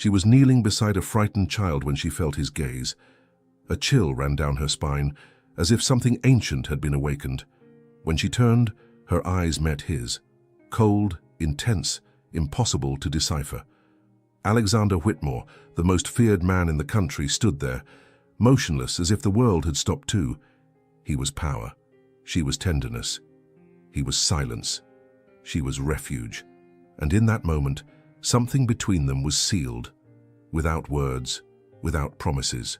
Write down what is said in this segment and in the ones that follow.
She was kneeling beside a frightened child when she felt his gaze. A chill ran down her spine, as if something ancient had been awakened. When she turned, her eyes met his. Cold, intense, impossible to decipher. Alexander Whitmore, the most feared man in the country, stood there, motionless as if the world had stopped too. He was power. She was tenderness. He was silence. She was refuge. And in that moment, something between them was sealed, without words, without promises.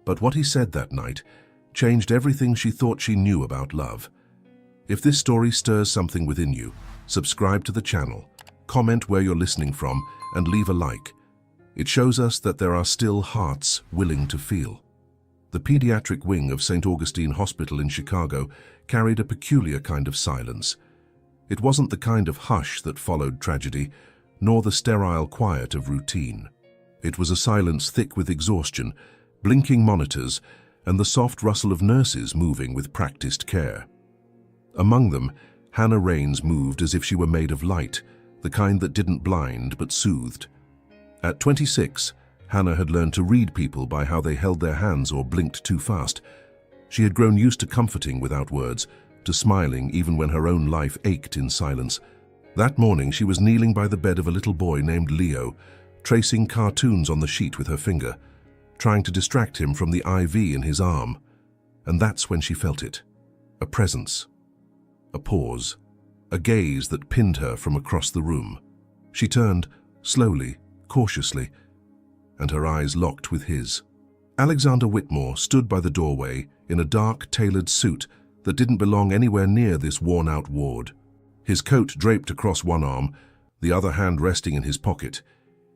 But what he said that night changed everything she thought she knew about love. If this story stirs something within you, subscribe to the channel, comment where you're listening from, and leave a like. It shows us that there are still hearts willing to feel. The pediatric wing of St. Augustine Hospital in Chicago carried a peculiar kind of silence. It wasn't the kind of hush that followed tragedy, nor the sterile quiet of routine. It was a silence thick with exhaustion, blinking monitors, and the soft rustle of nurses moving with practiced care. Among them, Hannah Raines moved as if she were made of light, the kind that didn't blind but soothed. At 26, Hannah had learned to read people by how they held their hands or blinked too fast. She had grown used to comforting without words, to smiling even when her own life ached in silence. That morning she was kneeling by the bed of a little boy named Leo, tracing cartoons on the sheet with her finger, trying to distract him from the IV in his arm. And that's when she felt it. A presence. A pause. A gaze that pinned her from across the room. She turned, slowly, cautiously, and her eyes locked with his. Alexander Whitmore stood by the doorway in a dark, tailored suit that didn't belong anywhere near this worn-out ward. His coat draped across one arm, the other hand resting in his pocket.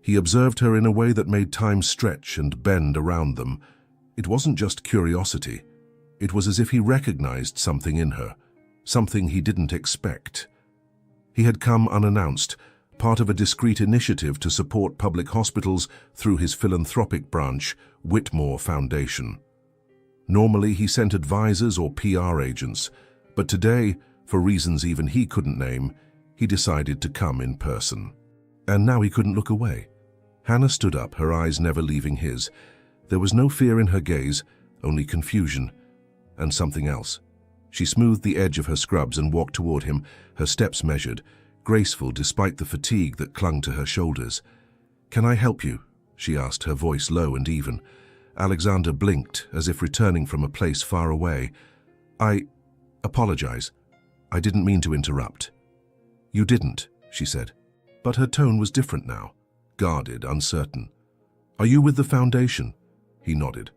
He observed her in a way that made time stretch and bend around them. It wasn't just curiosity. It was as if he recognized something in her, something he didn't expect. He had come unannounced, part of a discreet initiative to support public hospitals through his philanthropic branch, Whitmore Foundation. Normally, he sent advisors or PR agents, but today, for reasons even he couldn't name, he decided to come in person. And now he couldn't look away. Hannah stood up, her eyes never leaving his. There was no fear in her gaze, only confusion, and something else. She smoothed the edge of her scrubs and walked toward him, her steps measured, graceful despite the fatigue that clung to her shoulders. "Can I help you?" she asked, her voice low and even. Alexander blinked, as if returning from a place far away. "I apologize. I didn't mean to interrupt." "You didn't," she said. But her tone was different now, guarded, uncertain. "Are you with the foundation?" He nodded.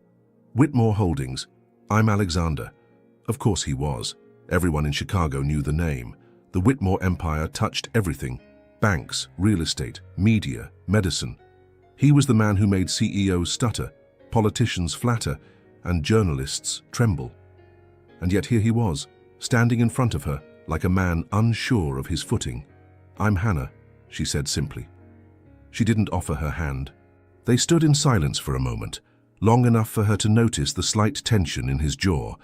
"Whitmore Holdings. I'm Alexander." Of course he was. Everyone in Chicago knew the name. The Whitmore empire touched everything: banks, real estate, media, medicine. He was the man who made CEOs stutter, politicians flatter, and journalists tremble. And yet here he was, standing in front of her, like a man unsure of his footing. "I'm Hannah," she said simply. She didn't offer her hand. They stood in silence for a moment, long enough for her to notice the slight tension in his jaw,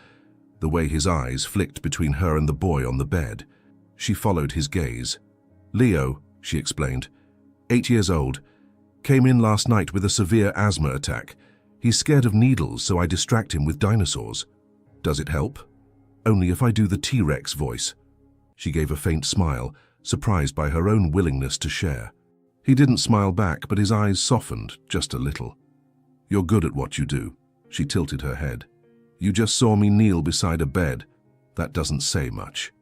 the way his eyes flicked between her and the boy on the bed. She followed his gaze. "Leo," she explained, 8 years old, came in last night with a severe asthma attack. He's scared of needles, so I distract him with dinosaurs. Does it help? Only if I do the T-Rex voice." She gave a faint smile, surprised by her own willingness to share. He didn't smile back, but his eyes softened just a little. "You're good at what you do." She tilted her head. "You just saw me kneel beside a bed. That doesn't say much."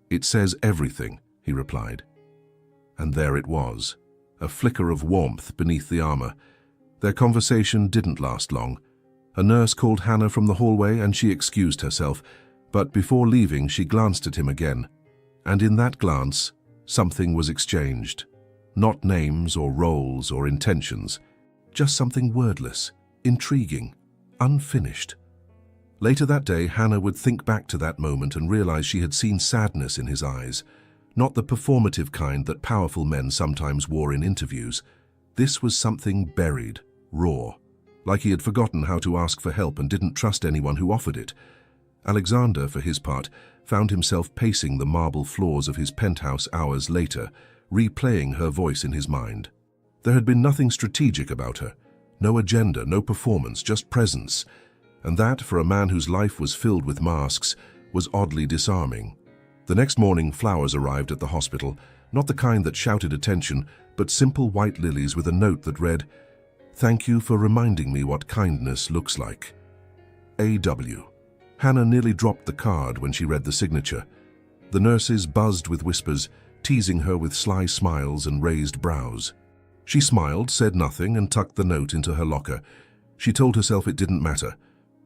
"It says everything," he replied. And there it was, a flicker of warmth beneath the armor. Their conversation didn't last long. A nurse called Hannah from the hallway and she excused herself, but before leaving she glanced at him again. And in that glance, something was exchanged. Not names or roles or intentions, just something wordless, intriguing, unfinished. Later that day, Hannah would think back to that moment and realize she had seen sadness in his eyes, not the performative kind that powerful men sometimes wore in interviews. This was something buried, raw, like he had forgotten how to ask for help and didn't trust anyone who offered it. Alexander, for his part, found himself pacing the marble floors of his penthouse hours later, replaying her voice in his mind. There had been nothing strategic about her. No agenda, no performance, just presence. And that, for a man whose life was filled with masks, was oddly disarming. The next morning, flowers arrived at the hospital, not the kind that shouted attention, but simple white lilies with a note that read, "Thank you for reminding me what kindness looks like. A.W." Hannah nearly dropped the card when she read the signature. The nurses buzzed with whispers, teasing her with sly smiles and raised brows. She smiled, said nothing, and tucked the note into her locker. She told herself it didn't matter.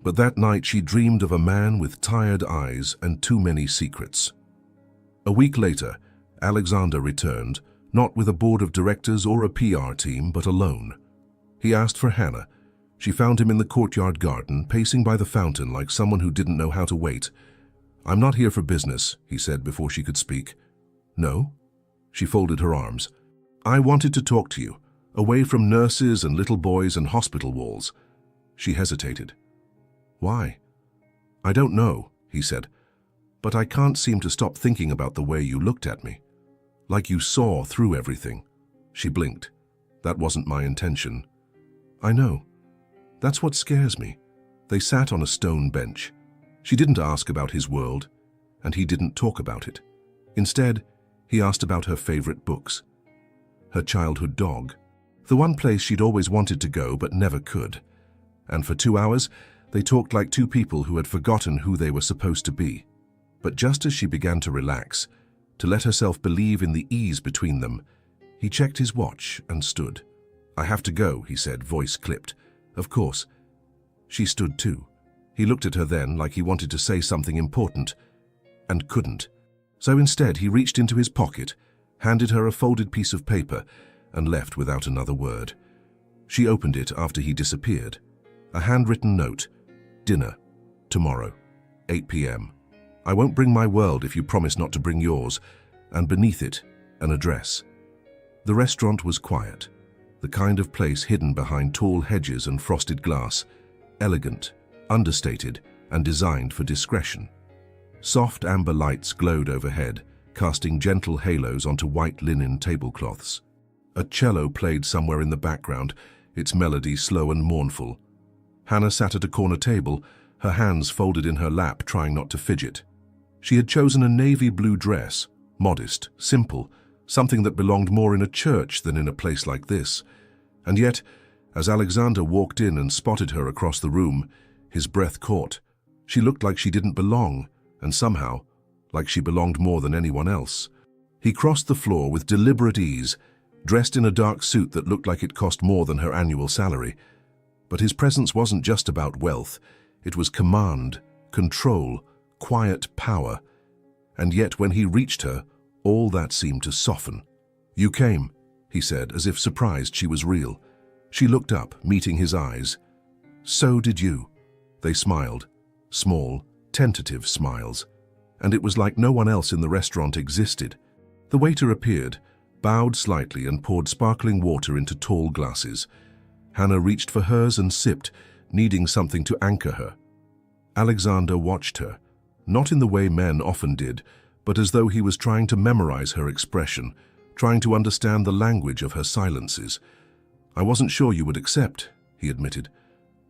But that night she dreamed of a man with tired eyes and too many secrets. A week later, Alexander returned, not with a board of directors or a PR team, but alone. He asked for Hannah. She found him in the courtyard garden, pacing by the fountain like someone who didn't know how to wait. "I'm not here for business," he said before she could speak. "No?" She folded her arms. "I wanted to talk to you, away from nurses and little boys and hospital walls." She hesitated. "Why?" "I don't know," he said, "but I can't seem to stop thinking about the way you looked at me. Like you saw through everything." She blinked. "That wasn't my intention." "I know. That's what scares me." They sat on a stone bench. She didn't ask about his world, and he didn't talk about it. Instead, he asked about her favorite books. Her childhood dog. The one place she'd always wanted to go but never could. And for 2 hours, they talked like two people who had forgotten who they were supposed to be. But just as she began to relax, to let herself believe in the ease between them, he checked his watch and stood. "I have to go," he said, voice clipped. "Of course." She stood too. He looked at her then like he wanted to say something important, and couldn't. So instead he reached into his pocket, handed her a folded piece of paper, and left without another word. She opened it after he disappeared. A handwritten note. "Dinner. Tomorrow. 8 p.m. I won't bring my world if you promise not to bring yours." And beneath it, an address. The restaurant was quiet. The kind of place hidden behind tall hedges and frosted glass. Elegant, understated, and designed for discretion. Soft amber lights glowed overhead, casting gentle halos onto white linen tablecloths. A cello played somewhere in the background, its melody slow and mournful. Hannah sat at a corner table, her hands folded in her lap, trying not to fidget. She had chosen a navy blue dress, modest, simple, something that belonged more in a church than in a place like this. And yet, as Alexander walked in and spotted her across the room, his breath caught. She looked like she didn't belong, and somehow, like she belonged more than anyone else. He crossed the floor with deliberate ease, dressed in a dark suit that looked like it cost more than her annual salary. But his presence wasn't just about wealth. It was command, control, quiet power. And yet when he reached her, all that seemed to soften. "You came," he said, as if surprised she was real. She looked up, meeting his eyes. "So did you." They smiled, small, tentative smiles. And it was like no one else in the restaurant existed. The waiter appeared, bowed slightly and poured sparkling water into tall glasses. Hannah reached for hers and sipped, needing something to anchor her. Alexander watched her, not in the way men often did, but as though he was trying to memorize her expression, trying to understand the language of her silences. "I wasn't sure you would accept," he admitted.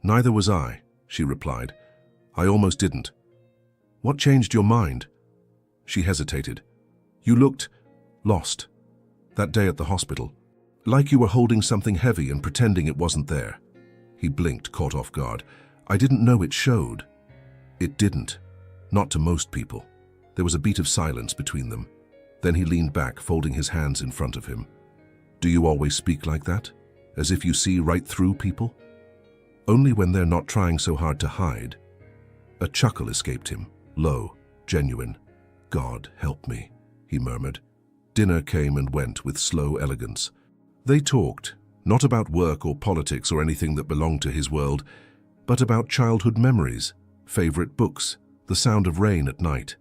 "Neither was I," she replied. "I almost didn't." "What changed your mind?" She hesitated. "You looked lost that day at the hospital, like you were holding something heavy and pretending it wasn't there." He blinked, caught off guard. "I didn't know it showed." It didn't. Not to most people. There was a beat of silence between them. Then he leaned back, folding his hands in front of him. "Do you always speak like that? As if you see right through people?" "Only when they're not trying so hard to hide." A chuckle escaped him, low, genuine. "God help me," he murmured. Dinner came and went with slow elegance. They talked, not about work or politics or anything that belonged to his world, but about childhood memories, favorite books, the sound of rain at night.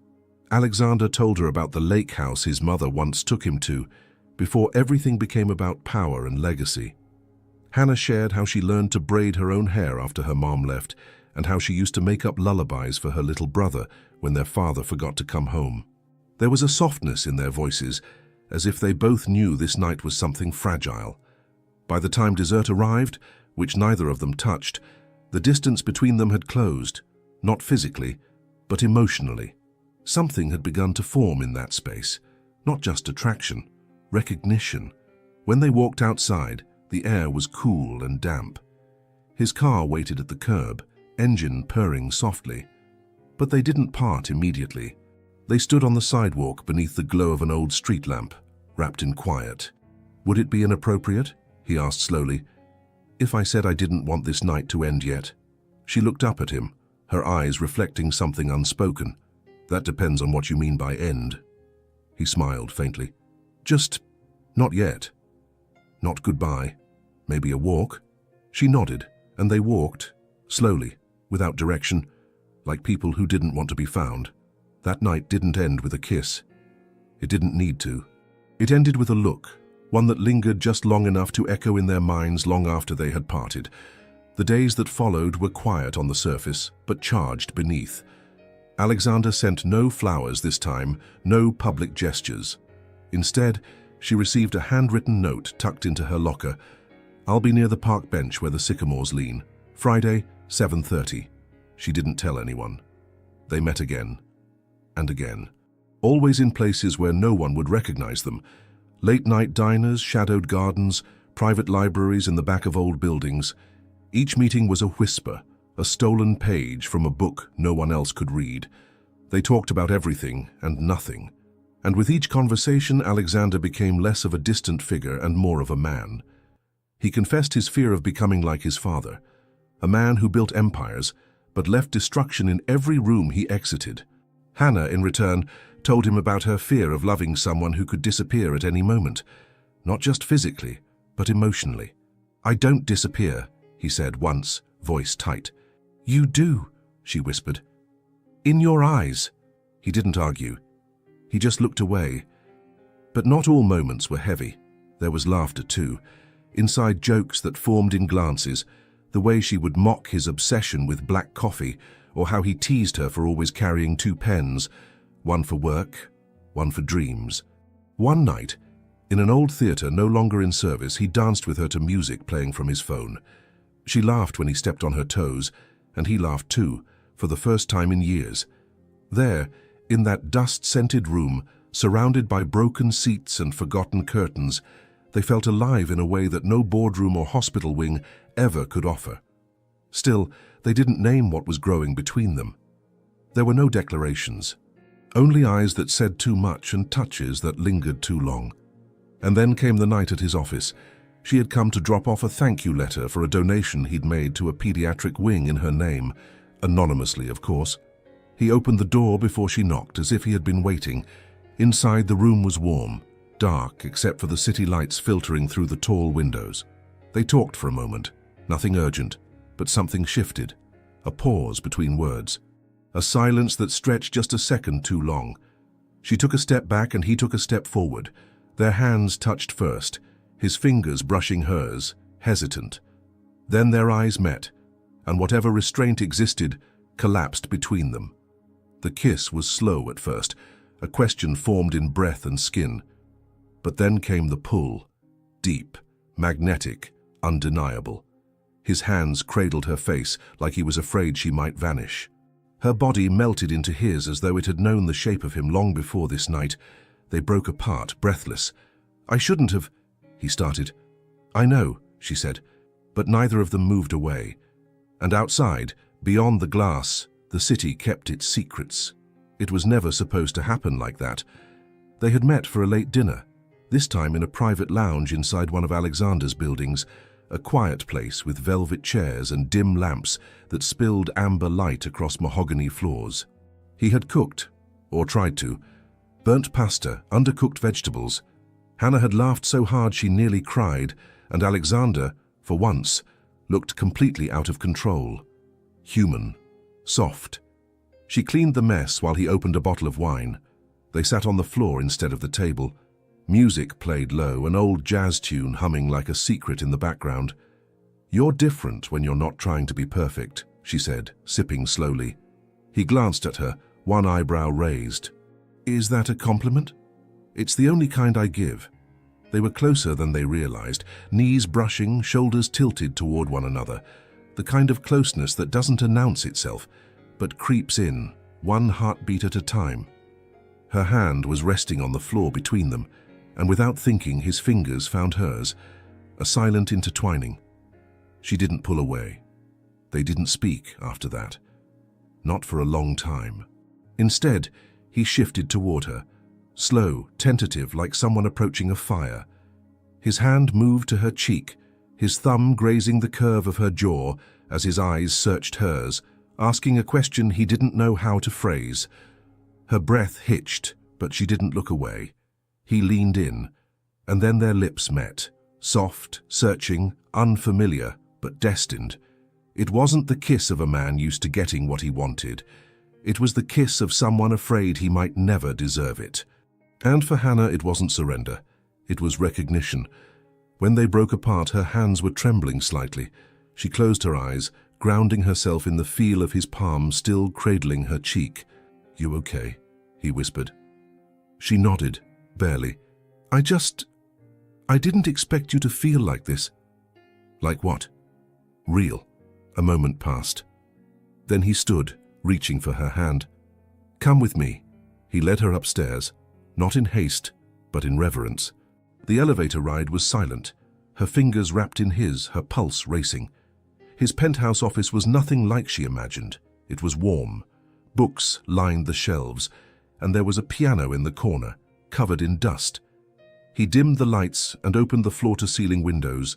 Alexander told her about the lake house his mother once took him to, before everything became about power and legacy. Hannah shared how she learned to braid her own hair after her mom left, and how she used to make up lullabies for her little brother when their father forgot to come home. There was a softness in their voices, as if they both knew this night was something fragile. By the time dessert arrived, which neither of them touched, the distance between them had closed, not physically, but emotionally. Something had begun to form in that space, not just attraction, recognition. When they walked outside, the air was cool and damp. His car waited at the curb, engine purring softly. But they didn't part immediately. They stood on the sidewalk beneath the glow of an old street lamp, wrapped in quiet. "Would it be inappropriate?" he asked slowly. "If I said I didn't want this night to end yet?" She looked up at him, her eyes reflecting something unspoken. "That depends on what you mean by end." He smiled faintly. "Just not yet. Not goodbye. Maybe a walk?" She nodded, and they walked, slowly, without direction, like people who didn't want to be found. That night didn't end with a kiss. It didn't need to. It ended with a look, one that lingered just long enough to echo in their minds long after they had parted. The days that followed were quiet on the surface, but charged beneath. Alexander sent no flowers this time, no public gestures. Instead, she received a handwritten note tucked into her locker. "I'll be near the park bench where the sycamores lean. Friday, 7:30. She didn't tell anyone. They met again. And again. Always in places where no one would recognize them. Late-night diners, shadowed gardens, private libraries in the back of old buildings. Each meeting was a whisper, a stolen page from a book no one else could read. They talked about everything and nothing. And with each conversation, Alexander became less of a distant figure and more of a man. He confessed his fear of becoming like his father, a man who built empires, but left destruction in every room he exited. Hannah, in return, told him about her fear of loving someone who could disappear at any moment, not just physically, but emotionally. "I don't disappear," he said once, voice tight. "You do," she whispered. "In your eyes." He didn't argue. He just looked away. But not all moments were heavy. There was laughter too, inside jokes that formed in glances, the way she would mock his obsession with black coffee, or how he teased her for always carrying 2 pens, one for work, one for dreams. One night, in an old theater no longer in service, he danced with her to music playing from his phone. She laughed when he stepped on her toes, and he laughed too, for the first time in years. There, in that dust-scented room, surrounded by broken seats and forgotten curtains, they felt alive in a way that no boardroom or hospital wing ever could offer. Still, they didn't name what was growing between them. There were no declarations, only eyes that said too much and touches that lingered too long. And then came the night at his office. She had come to drop off a thank you letter for a donation he'd made to a pediatric wing in her name, anonymously, of course. He opened the door before she knocked, as if he had been waiting. Inside, the room was warm, dark except for the city lights filtering through the tall windows. They talked for a moment, nothing urgent, but something shifted, a pause between words, a silence that stretched just a second too long. She took a step back and he took a step forward. Their hands touched first, his fingers brushing hers, hesitant. Then their eyes met, and whatever restraint existed collapsed between them. The kiss was slow at first, a question formed in breath and skin. But then came the pull, deep, magnetic, undeniable. His hands cradled her face like he was afraid she might vanish. Her body melted into his as though it had known the shape of him long before this night. They broke apart, breathless. "I shouldn't have," he started. "I know," she said, but neither of them moved away. And outside, beyond the glass, the city kept its secrets. It was never supposed to happen like that. They had met for a late dinner, this time in a private lounge inside one of Alexander's buildings, a quiet place with velvet chairs and dim lamps that spilled amber light across mahogany floors. He had cooked, or tried to, burnt pasta, undercooked vegetables. Hannah had laughed so hard she nearly cried, and Alexander, for once, looked completely out of control. Human, soft. She cleaned the mess while he opened a bottle of wine. They sat on the floor instead of the table. Music played low, an old jazz tune humming like a secret in the background. "You're different when you're not trying to be perfect," she said, sipping slowly. He glanced at her, one eyebrow raised. "Is that a compliment?" "It's the only kind I give." They were closer than they realized, knees brushing, shoulders tilted toward one another, the kind of closeness that doesn't announce itself, but creeps in, one heartbeat at a time. Her hand was resting on the floor between them, and without thinking, his fingers found hers, a silent intertwining. She didn't pull away. They didn't speak after that. Not for a long time. Instead, he shifted toward her, slow, tentative, like someone approaching a fire. His hand moved to her cheek, his thumb grazing the curve of her jaw as his eyes searched hers, asking a question he didn't know how to phrase. Her breath hitched, but she didn't look away. He leaned in, and then their lips met, soft, searching, unfamiliar, but destined. It wasn't the kiss of a man used to getting what he wanted. It was the kiss of someone afraid he might never deserve it. And for Hannah, it wasn't surrender. It was recognition. When they broke apart, her hands were trembling slightly. She closed her eyes, grounding herself in the feel of his palm still cradling her cheek. "You okay?" he whispered. She nodded, barely. I didn't expect you to feel like this." "Like what?" "Real." A moment passed. Then he stood, reaching for her hand. "Come with me." He led her upstairs, not in haste, but in reverence. The elevator ride was silent, her fingers wrapped in his, her pulse racing. His penthouse office was nothing like she imagined. It was warm. Books lined the shelves, and there was a piano in the corner, covered in dust. He dimmed the lights and opened the floor-to-ceiling windows,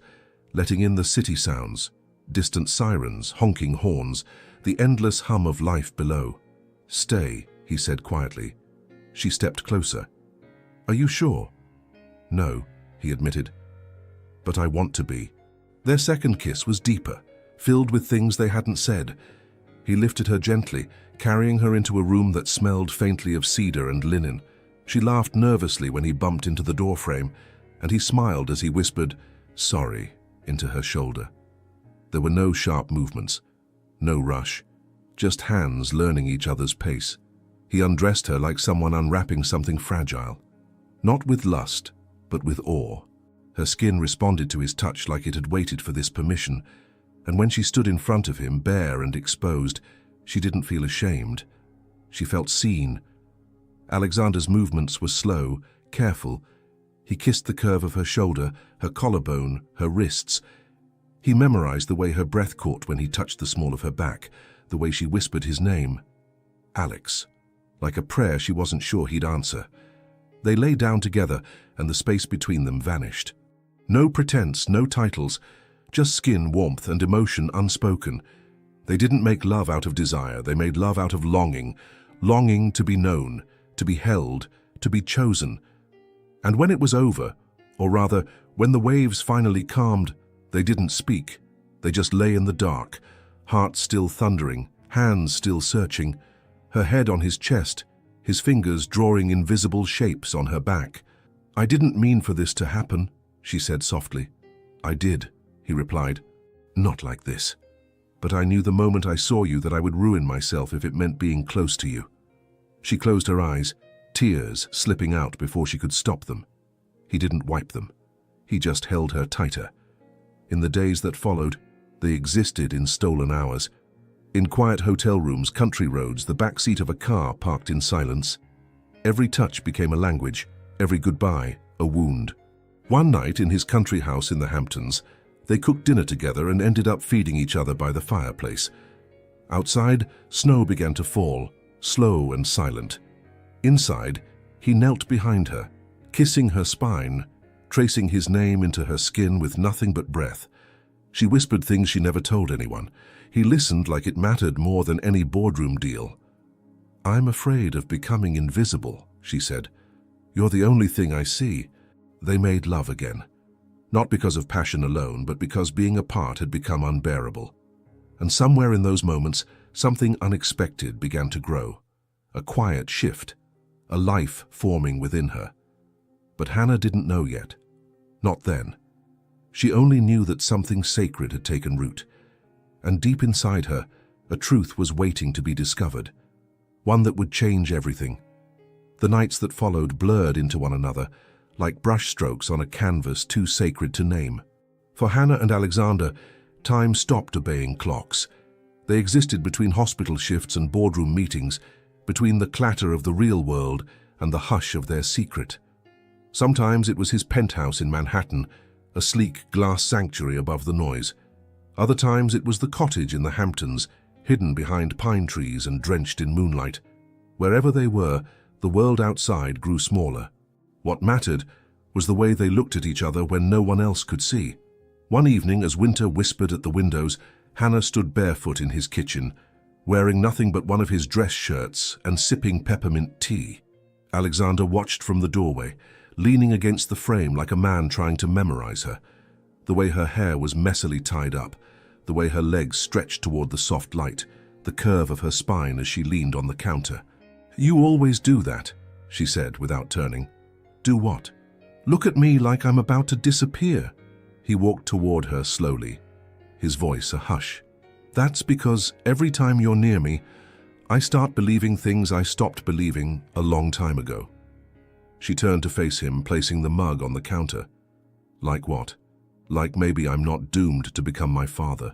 letting in the city sounds, distant sirens, honking horns, the endless hum of life below. "Stay," he said quietly. She stepped closer. "Are you sure?" "No," he admitted. "But I want to be." Their second kiss was deeper, filled with things they hadn't said. He lifted her gently, carrying her into a room that smelled faintly of cedar and linen. She laughed nervously when he bumped into the doorframe, and he smiled as he whispered, "Sorry," into her shoulder. There were no sharp movements, no rush, just hands learning each other's pace. He undressed her like someone unwrapping something fragile. Not with lust, but with awe. Her skin responded to his touch like it had waited for this permission, and when she stood in front of him, bare and exposed, she didn't feel ashamed. She felt seen. Alexander's movements were slow, careful. He kissed the curve of her shoulder, her collarbone, her wrists. He memorized the way her breath caught when he touched the small of her back, the way she whispered his name. Alex. Like a prayer she wasn't sure he'd answer. They lay down together, and the space between them vanished. No pretense, no titles, just skin, warmth, and emotion unspoken. They didn't make love out of desire, they made love out of longing. Longing to be known, to be held, to be chosen. And when it was over, or rather, when the waves finally calmed, they didn't speak. They just lay in the dark, heart still thundering, hands still searching, her head on his chest, his fingers drawing invisible shapes on her back. "I didn't mean for this to happen," she said softly. "I did," he replied. "Not like this. But I knew the moment I saw you that I would ruin myself if it meant being close to you." She closed her eyes, tears slipping out before she could stop them. He didn't wipe them. He just held her tighter. In the days that followed, they existed in stolen hours. In quiet hotel rooms, country roads, the back seat of a car parked in silence. Every touch became a language, every goodbye a wound. One night in his country house in the Hamptons, they cooked dinner together and ended up feeding each other by the fireplace. Outside, snow began to fall, slow and silent. Inside, he knelt behind her, kissing her spine, tracing his name into her skin with nothing but breath. She whispered things she never told anyone. He listened like it mattered more than any boardroom deal. "I'm afraid of becoming invisible," she said. "You're the only thing I see." They made love again. Not because of passion alone, but because being apart had become unbearable. And somewhere in those moments, something unexpected began to grow. A quiet shift, a life forming within her. But Hannah didn't know yet. Not then. She only knew that something sacred had taken root. And deep inside her, a truth was waiting to be discovered. One that would change everything. The nights that followed blurred into one another, like brushstrokes on a canvas too sacred to name. For Hannah and Alexander, time stopped obeying clocks. They existed between hospital shifts and boardroom meetings, between the clatter of the real world and the hush of their secret. Sometimes it was his penthouse in Manhattan, a sleek glass sanctuary above the noise. Other times it was the cottage in the Hamptons, hidden behind pine trees and drenched in moonlight. Wherever they were, the world outside grew smaller. What mattered was the way they looked at each other when no one else could see. One evening, as winter whispered at the windows, Hannah stood barefoot in his kitchen, wearing nothing but one of his dress shirts and sipping peppermint tea. Alexander watched from the doorway, leaning against the frame like a man trying to memorize her. The way her hair was messily tied up, the way her legs stretched toward the soft light, the curve of her spine as she leaned on the counter. "You always do that," she said without turning. "Do what?" "Look at me like I'm about to disappear." He walked toward her slowly, his voice a hush. "That's because every time you're near me, I start believing things I stopped believing a long time ago." She turned to face him, placing the mug on the counter. "Like what?" "Like maybe I'm not doomed to become my father.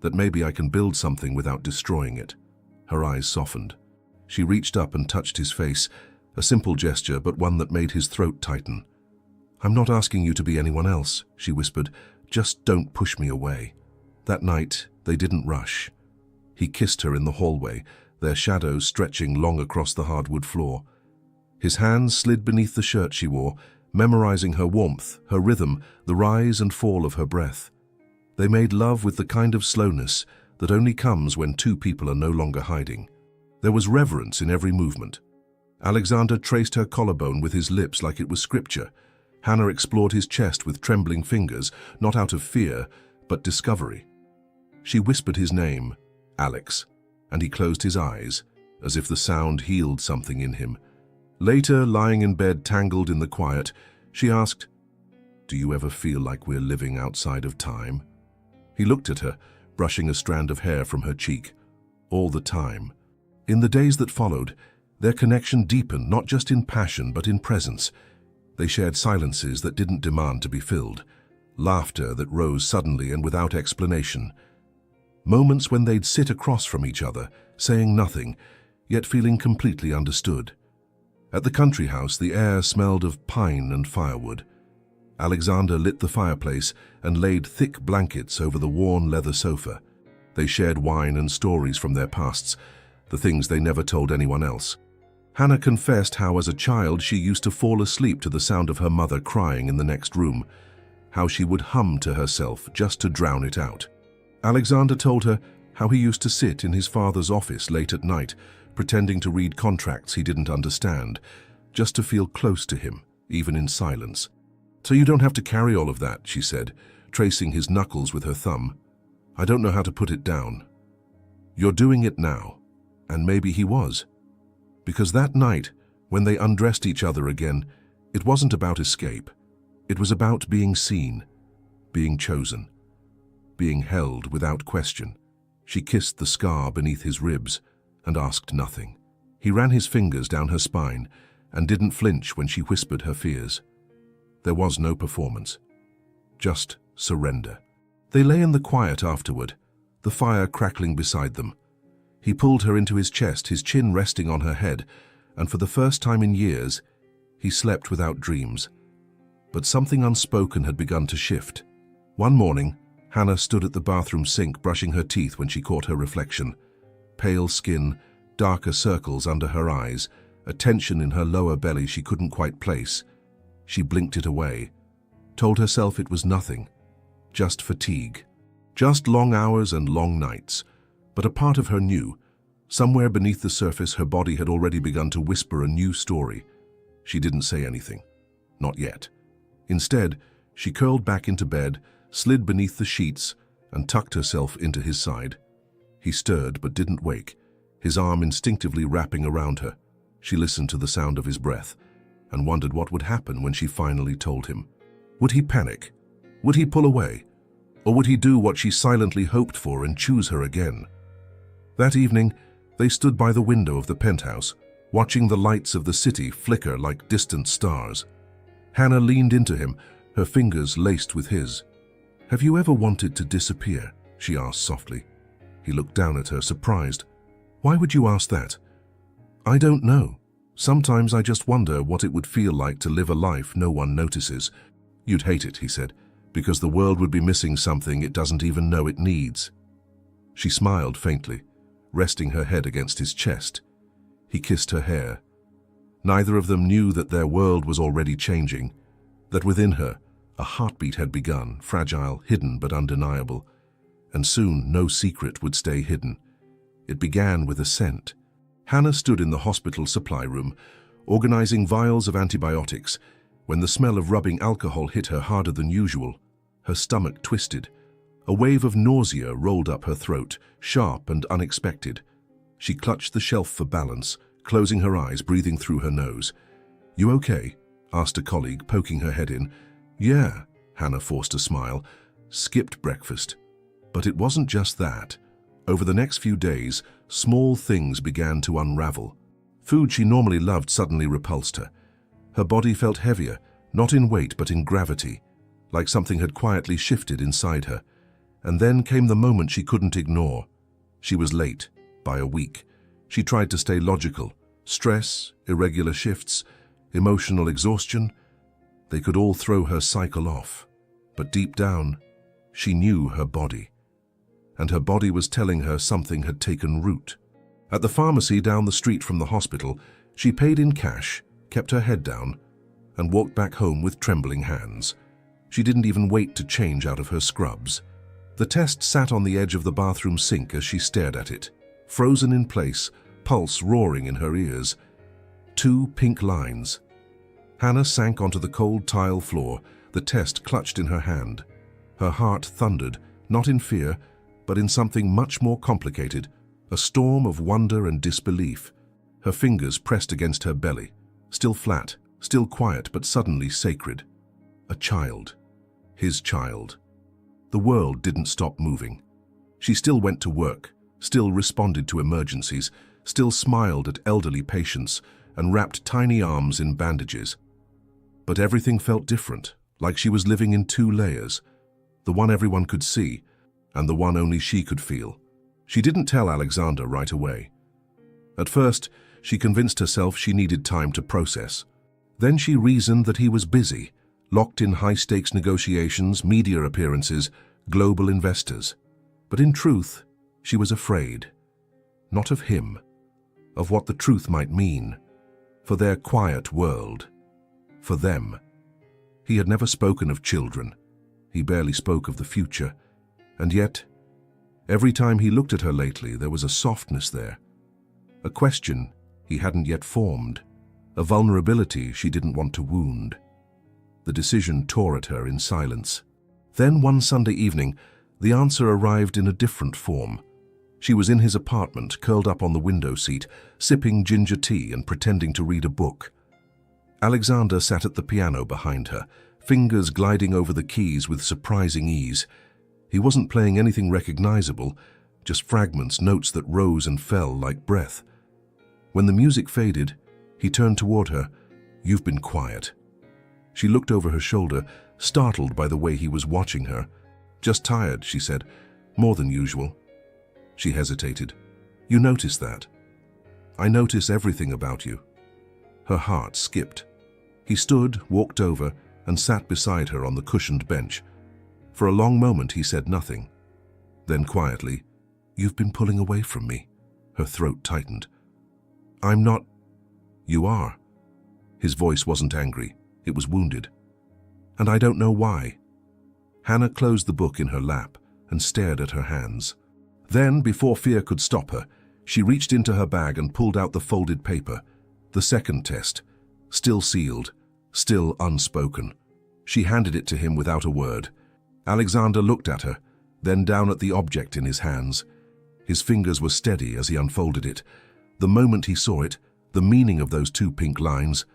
That maybe I can build something without destroying it." Her eyes softened. She reached up and touched his face, a simple gesture, but one that made his throat tighten. "I'm not asking you to be anyone else," she whispered. "Just don't push me away." That night, they didn't rush. He kissed her in the hallway, their shadows stretching long across the hardwood floor. His hands slid beneath the shirt she wore, memorizing her warmth, her rhythm, the rise and fall of her breath. They made love with the kind of slowness that only comes when two people are no longer hiding. There was reverence in every movement. Alexander traced her collarbone with his lips like it was scripture. Hannah explored his chest with trembling fingers, not out of fear, but discovery. She whispered his name, Alex, and he closed his eyes, as if the sound healed something in him. Later, lying in bed tangled in the quiet, she asked, "Do you ever feel like we're living outside of time?" He looked at her, brushing a strand of hair from her cheek. "All the time." In the days that followed, their connection deepened not just in passion but in presence. They shared silences that didn't demand to be filled, laughter that rose suddenly and without explanation. Moments when they'd sit across from each other, saying nothing, yet feeling completely understood. At the country house, the air smelled of pine and firewood. Alexander lit the fireplace and laid thick blankets over the worn leather sofa. They shared wine and stories from their pasts, the things they never told anyone else. Hannah confessed how as a child she used to fall asleep to the sound of her mother crying in the next room, how she would hum to herself just to drown it out. Alexander told her how he used to sit in his father's office late at night, pretending to read contracts he didn't understand, just to feel close to him, even in silence. "So you don't have to carry all of that," she said, tracing his knuckles with her thumb. "I don't know how to put it down. You're doing it now." And maybe he was. Because that night, when they undressed each other again, it wasn't about escape. It was about being seen, being chosen, being held without question. She kissed the scar beneath his ribs and asked nothing. He ran his fingers down her spine and didn't flinch when she whispered her fears. There was no performance, just surrender. They lay in the quiet afterward, the fire crackling beside them. He pulled her into his chest, his chin resting on her head, and for the first time in years, he slept without dreams. But something unspoken had begun to shift. One morning, Hannah stood at the bathroom sink brushing her teeth when she caught her reflection. Pale skin, darker circles under her eyes, a tension in her lower belly she couldn't quite place. She blinked it away, told herself it was nothing, just fatigue, just long hours and long nights. But a part of her knew, somewhere beneath the surface her body had already begun to whisper a new story. She didn't say anything, not yet. Instead, she curled back into bed, slid beneath the sheets, and tucked herself into his side. He stirred but didn't wake, his arm instinctively wrapping around her. She listened to the sound of his breath and wondered what would happen when she finally told him. Would he panic? Would he pull away? Or would he do what she silently hoped for and choose her again? That evening, they stood by the window of the penthouse, watching the lights of the city flicker like distant stars. Hannah leaned into him, her fingers laced with his. "Have you ever wanted to disappear?" she asked softly. He looked down at her, surprised. "Why would you ask that?" "I don't know. Sometimes I just wonder what it would feel like to live a life no one notices." "You'd hate it," he said, "because the world would be missing something it doesn't even know it needs." She smiled faintly, resting her head against his chest. He kissed her hair. Neither of them knew that their world was already changing, that within her a heartbeat had begun, fragile, hidden but undeniable, and soon no secret would stay hidden. It began with a scent. Hannah stood in the hospital supply room, organizing vials of antibiotics, when the smell of rubbing alcohol hit her harder than usual. Her stomach twisted. A wave of nausea rolled up her throat, sharp and unexpected. She clutched the shelf for balance, closing her eyes, breathing through her nose. "You okay?" asked a colleague, poking her head in. "Yeah," Hannah forced a smile. "Skipped breakfast." But it wasn't just that. Over the next few days, small things began to unravel. Food she normally loved suddenly repulsed her. Her body felt heavier, not in weight but in gravity, like something had quietly shifted inside her. And then came the moment she couldn't ignore. She was late, by a week. She tried to stay logical. Stress, irregular shifts, emotional exhaustion, they could all throw her cycle off. But deep down, she knew her body. And her body was telling her something had taken root. At the pharmacy down the street from the hospital, she paid in cash, kept her head down, and walked back home with trembling hands. She didn't even wait to change out of her scrubs. The test sat on the edge of the bathroom sink as she stared at it, frozen in place, pulse roaring in her ears. 2 pink lines. Hannah sank onto the cold tile floor, the test clutched in her hand. Her heart thundered, not in fear, but in something much more complicated, a storm of wonder and disbelief. Her fingers pressed against her belly, still flat, still quiet, but suddenly sacred. A child. His child. The world didn't stop moving. She still went to work, still responded to emergencies, still smiled at elderly patients and wrapped tiny arms in bandages. But everything felt different, like she was living in 2 layers, the one everyone could see and the one only she could feel. She didn't tell Alexander right away. At first, she convinced herself she needed time to process. Then she reasoned that he was busy, locked in high-stakes negotiations, media appearances, global investors. But in truth, she was afraid. Not of him, of what the truth might mean, for their quiet world, for them. He had never spoken of children. He barely spoke of the future. And yet, every time he looked at her lately, there was a softness there. A question he hadn't yet formed, a vulnerability she didn't want to wound. The decision tore at her in silence. Then one Sunday evening, the answer arrived in a different form. She was in his apartment, curled up on the window seat, sipping ginger tea and pretending to read a book. Alexander sat at the piano behind her, fingers gliding over the keys with surprising ease. He wasn't playing anything recognizable, just fragments, notes that rose and fell like breath. When the music faded, he turned toward her. "You've been quiet." She looked over her shoulder, startled by the way he was watching her. "Just tired," she said. "More than usual." She hesitated. "You notice that?" "I notice everything about you." Her heart skipped. He stood, walked over, and sat beside her on the cushioned bench. For a long moment he said nothing. Then quietly, "You've been pulling away from me." Her throat tightened. "I'm not..." "You are." His voice wasn't angry. It was wounded. "And I don't know why." Hannah closed the book in her lap and stared at her hands. Then, before fear could stop her, she reached into her bag and pulled out the folded paper. The second test, still sealed, still unspoken. She handed it to him without a word. Alexander looked at her, then down at the object in his hands. His fingers were steady as he unfolded it. The moment he saw it, the meaning of those 2 pink lines,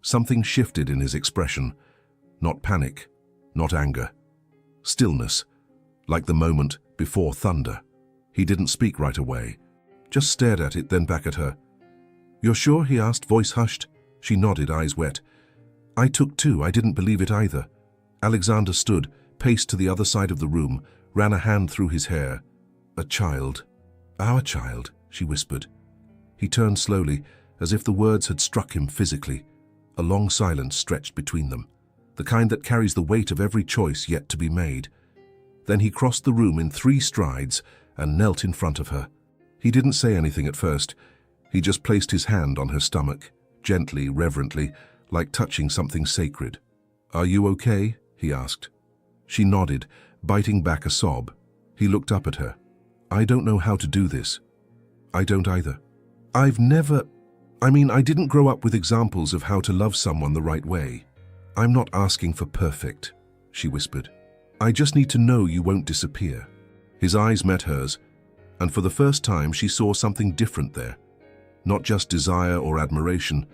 something shifted in his expression. Not panic, not anger. Stillness, like the moment before thunder. He didn't speak right away, just stared at it, then back at her. "You're sure?" he asked, voice hushed. She nodded, eyes wet. I took two. I didn't believe it either. Alexander stood, paced to the other side of the room, ran a hand through his hair. A child. Our child, she whispered. He turned slowly, as if the words had struck him physically. A long silence stretched between them, the kind that carries the weight of every choice yet to be made. Then he crossed the room in 3 strides and knelt in front of her. He didn't say anything at first. He just placed his hand on her stomach, gently, reverently, like touching something sacred. "Are you okay?" he asked. She nodded, biting back a sob. He looked up at her. "I don't know how to do this." "I don't either. I didn't grow up with examples of how to love someone the right way. I'm not asking for perfect," she whispered. "I just need to know you won't disappear." His eyes met hers, and for the first time she saw something different there. Not just desire or admiration,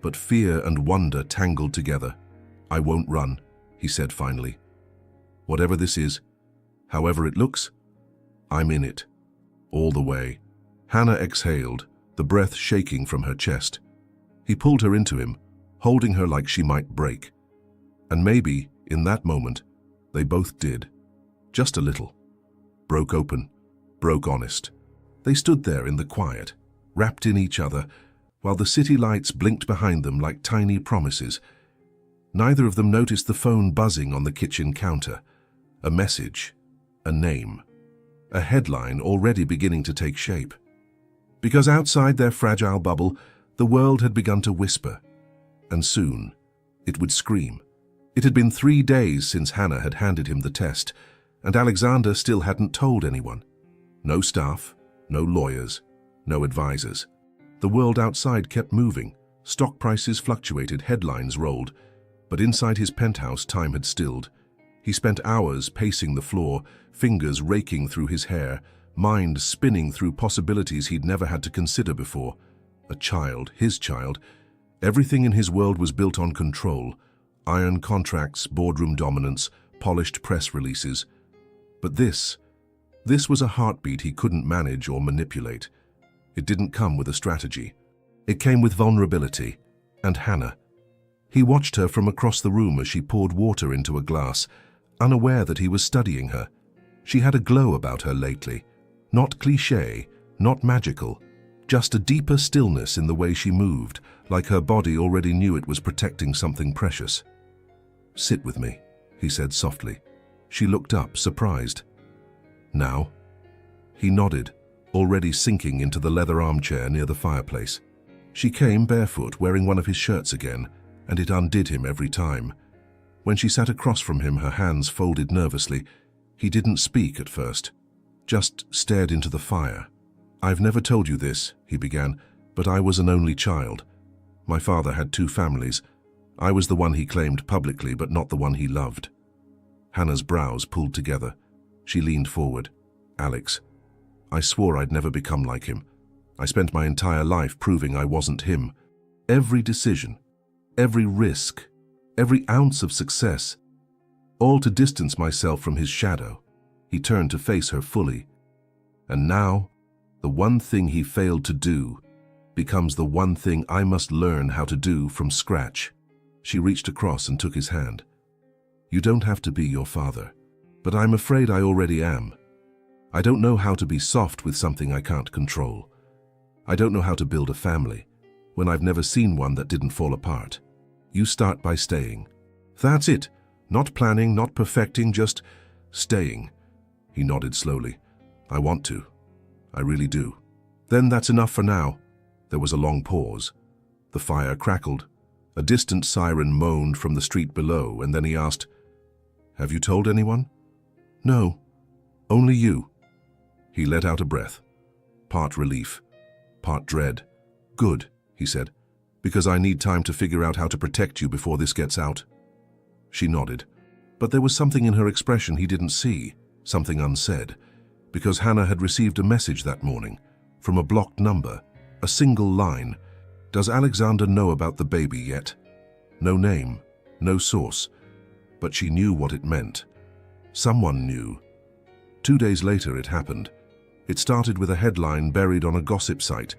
but fear and wonder tangled together. "I won't run," he said finally. "Whatever this is, however it looks, I'm in it. All the way." Hannah exhaled, the breath shaking from her chest. He pulled her into him, holding her like she might break. And maybe, in that moment, they both did. Just a little. Broke open, broke honest. They stood there in the quiet, wrapped in each other, while the city lights blinked behind them like tiny promises. Neither of them noticed the phone buzzing on the kitchen counter. A message, a name, a headline already beginning to take shape. Because outside their fragile bubble, the world had begun to whisper, and soon it would scream. It had been 3 days since Hannah had handed him the test, and Alexander still hadn't told anyone. No staff, no lawyers, no advisors. The world outside kept moving. Stock prices fluctuated, headlines rolled, but inside his penthouse time had stilled. He spent hours pacing the floor, fingers raking through his hair, mind spinning through possibilities he'd never had to consider before. A child, his child. Everything in his world was built on control. Iron contracts, boardroom dominance, polished press releases. But this was a heartbeat he couldn't manage or manipulate. It didn't come with a strategy. It came with vulnerability. And Hannah. He watched her from across the room as she poured water into a glass, unaware that he was studying her. She had a glow about her lately. Not cliché, not magical, just a deeper stillness in the way she moved, like her body already knew it was protecting something precious. "Sit with me," he said softly. She looked up, surprised. "Now?" He nodded, already sinking into the leather armchair near the fireplace. She came barefoot, wearing one of his shirts again, and it undid him every time. When she sat across from him, her hands folded nervously, he didn't speak at first, just stared into the fire. "I've never told you this," he began, "but I was an only child. My father had 2 families. I was the one he claimed publicly, but not the one he loved." Hannah's brows pulled together. She leaned forward. "Alex, I swore I'd never become like him. I spent my entire life proving I wasn't him. Every decision, every risk, every ounce of success, all to distance myself from his shadow." He turned to face her fully. "And now, the one thing he failed to do becomes the one thing I must learn how to do from scratch." She reached across and took his hand. "You don't have to be your father, but I'm afraid I already am. I don't know how to be soft with something I can't control. I don't know how to build a family when I've never seen one that didn't fall apart. You start by staying. That's it. Not planning, not perfecting, just staying." He nodded slowly. "I want to. I really do." "Then that's enough for now." There was a long pause. The fire crackled. A distant siren moaned from the street below, and then he asked, "Have you told anyone?" "No, only you." He let out a breath, part relief, part dread. "Good," he said, "because I need time to figure out how to protect you before this gets out." She nodded, but there was something in her expression he didn't see, something unsaid, because Hannah had received a message that morning, from a blocked number, a single line. "Does Alexander know about the baby yet?" No name, no source, but she knew what it meant. Someone knew. 2 days later it happened. It started with a headline buried on a gossip site.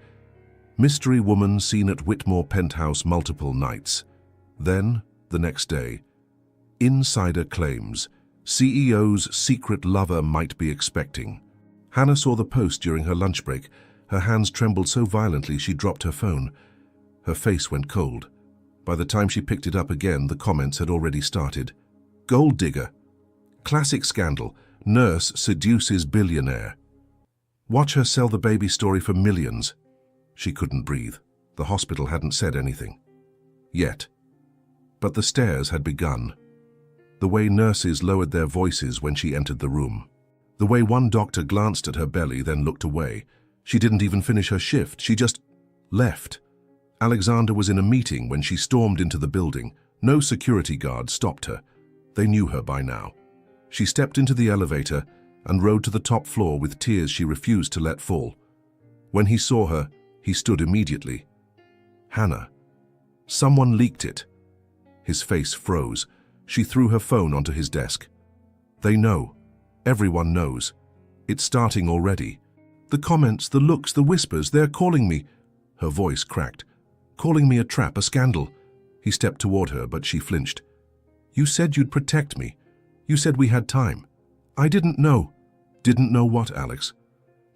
"Mystery woman seen at Whitmore penthouse multiple nights." Then, The next day, insider claims CEO's secret lover might be expecting. Hannah saw the post during her lunch break. Her hands trembled so violently she dropped her phone. Her face went cold. By the time she picked it up again, the comments had already started. Gold digger. Classic scandal. Nurse seduces billionaire. Watch her sell the baby story for millions. She couldn't breathe. The hospital hadn't said anything. Yet. But the stares had begun. The way nurses lowered their voices when she entered the room. The way one doctor glanced at her belly, then looked away. She didn't even finish her shift. She just left. Alexander was in a meeting when she stormed into the building. No security guard stopped her. They knew her by now. She stepped into the elevator and rode to the top floor with tears she refused to let fall. When he saw her, he stood immediately. Hannah. Someone leaked it. His face froze. She threw her phone onto his desk. They know. Everyone knows. It's starting already. The comments, the looks, the whispers, they're calling me. Her voice cracked. Calling me a trap, a scandal. He stepped toward her, but she flinched. You said you'd protect me. You said we had time. I didn't know. Didn't know what, Alex?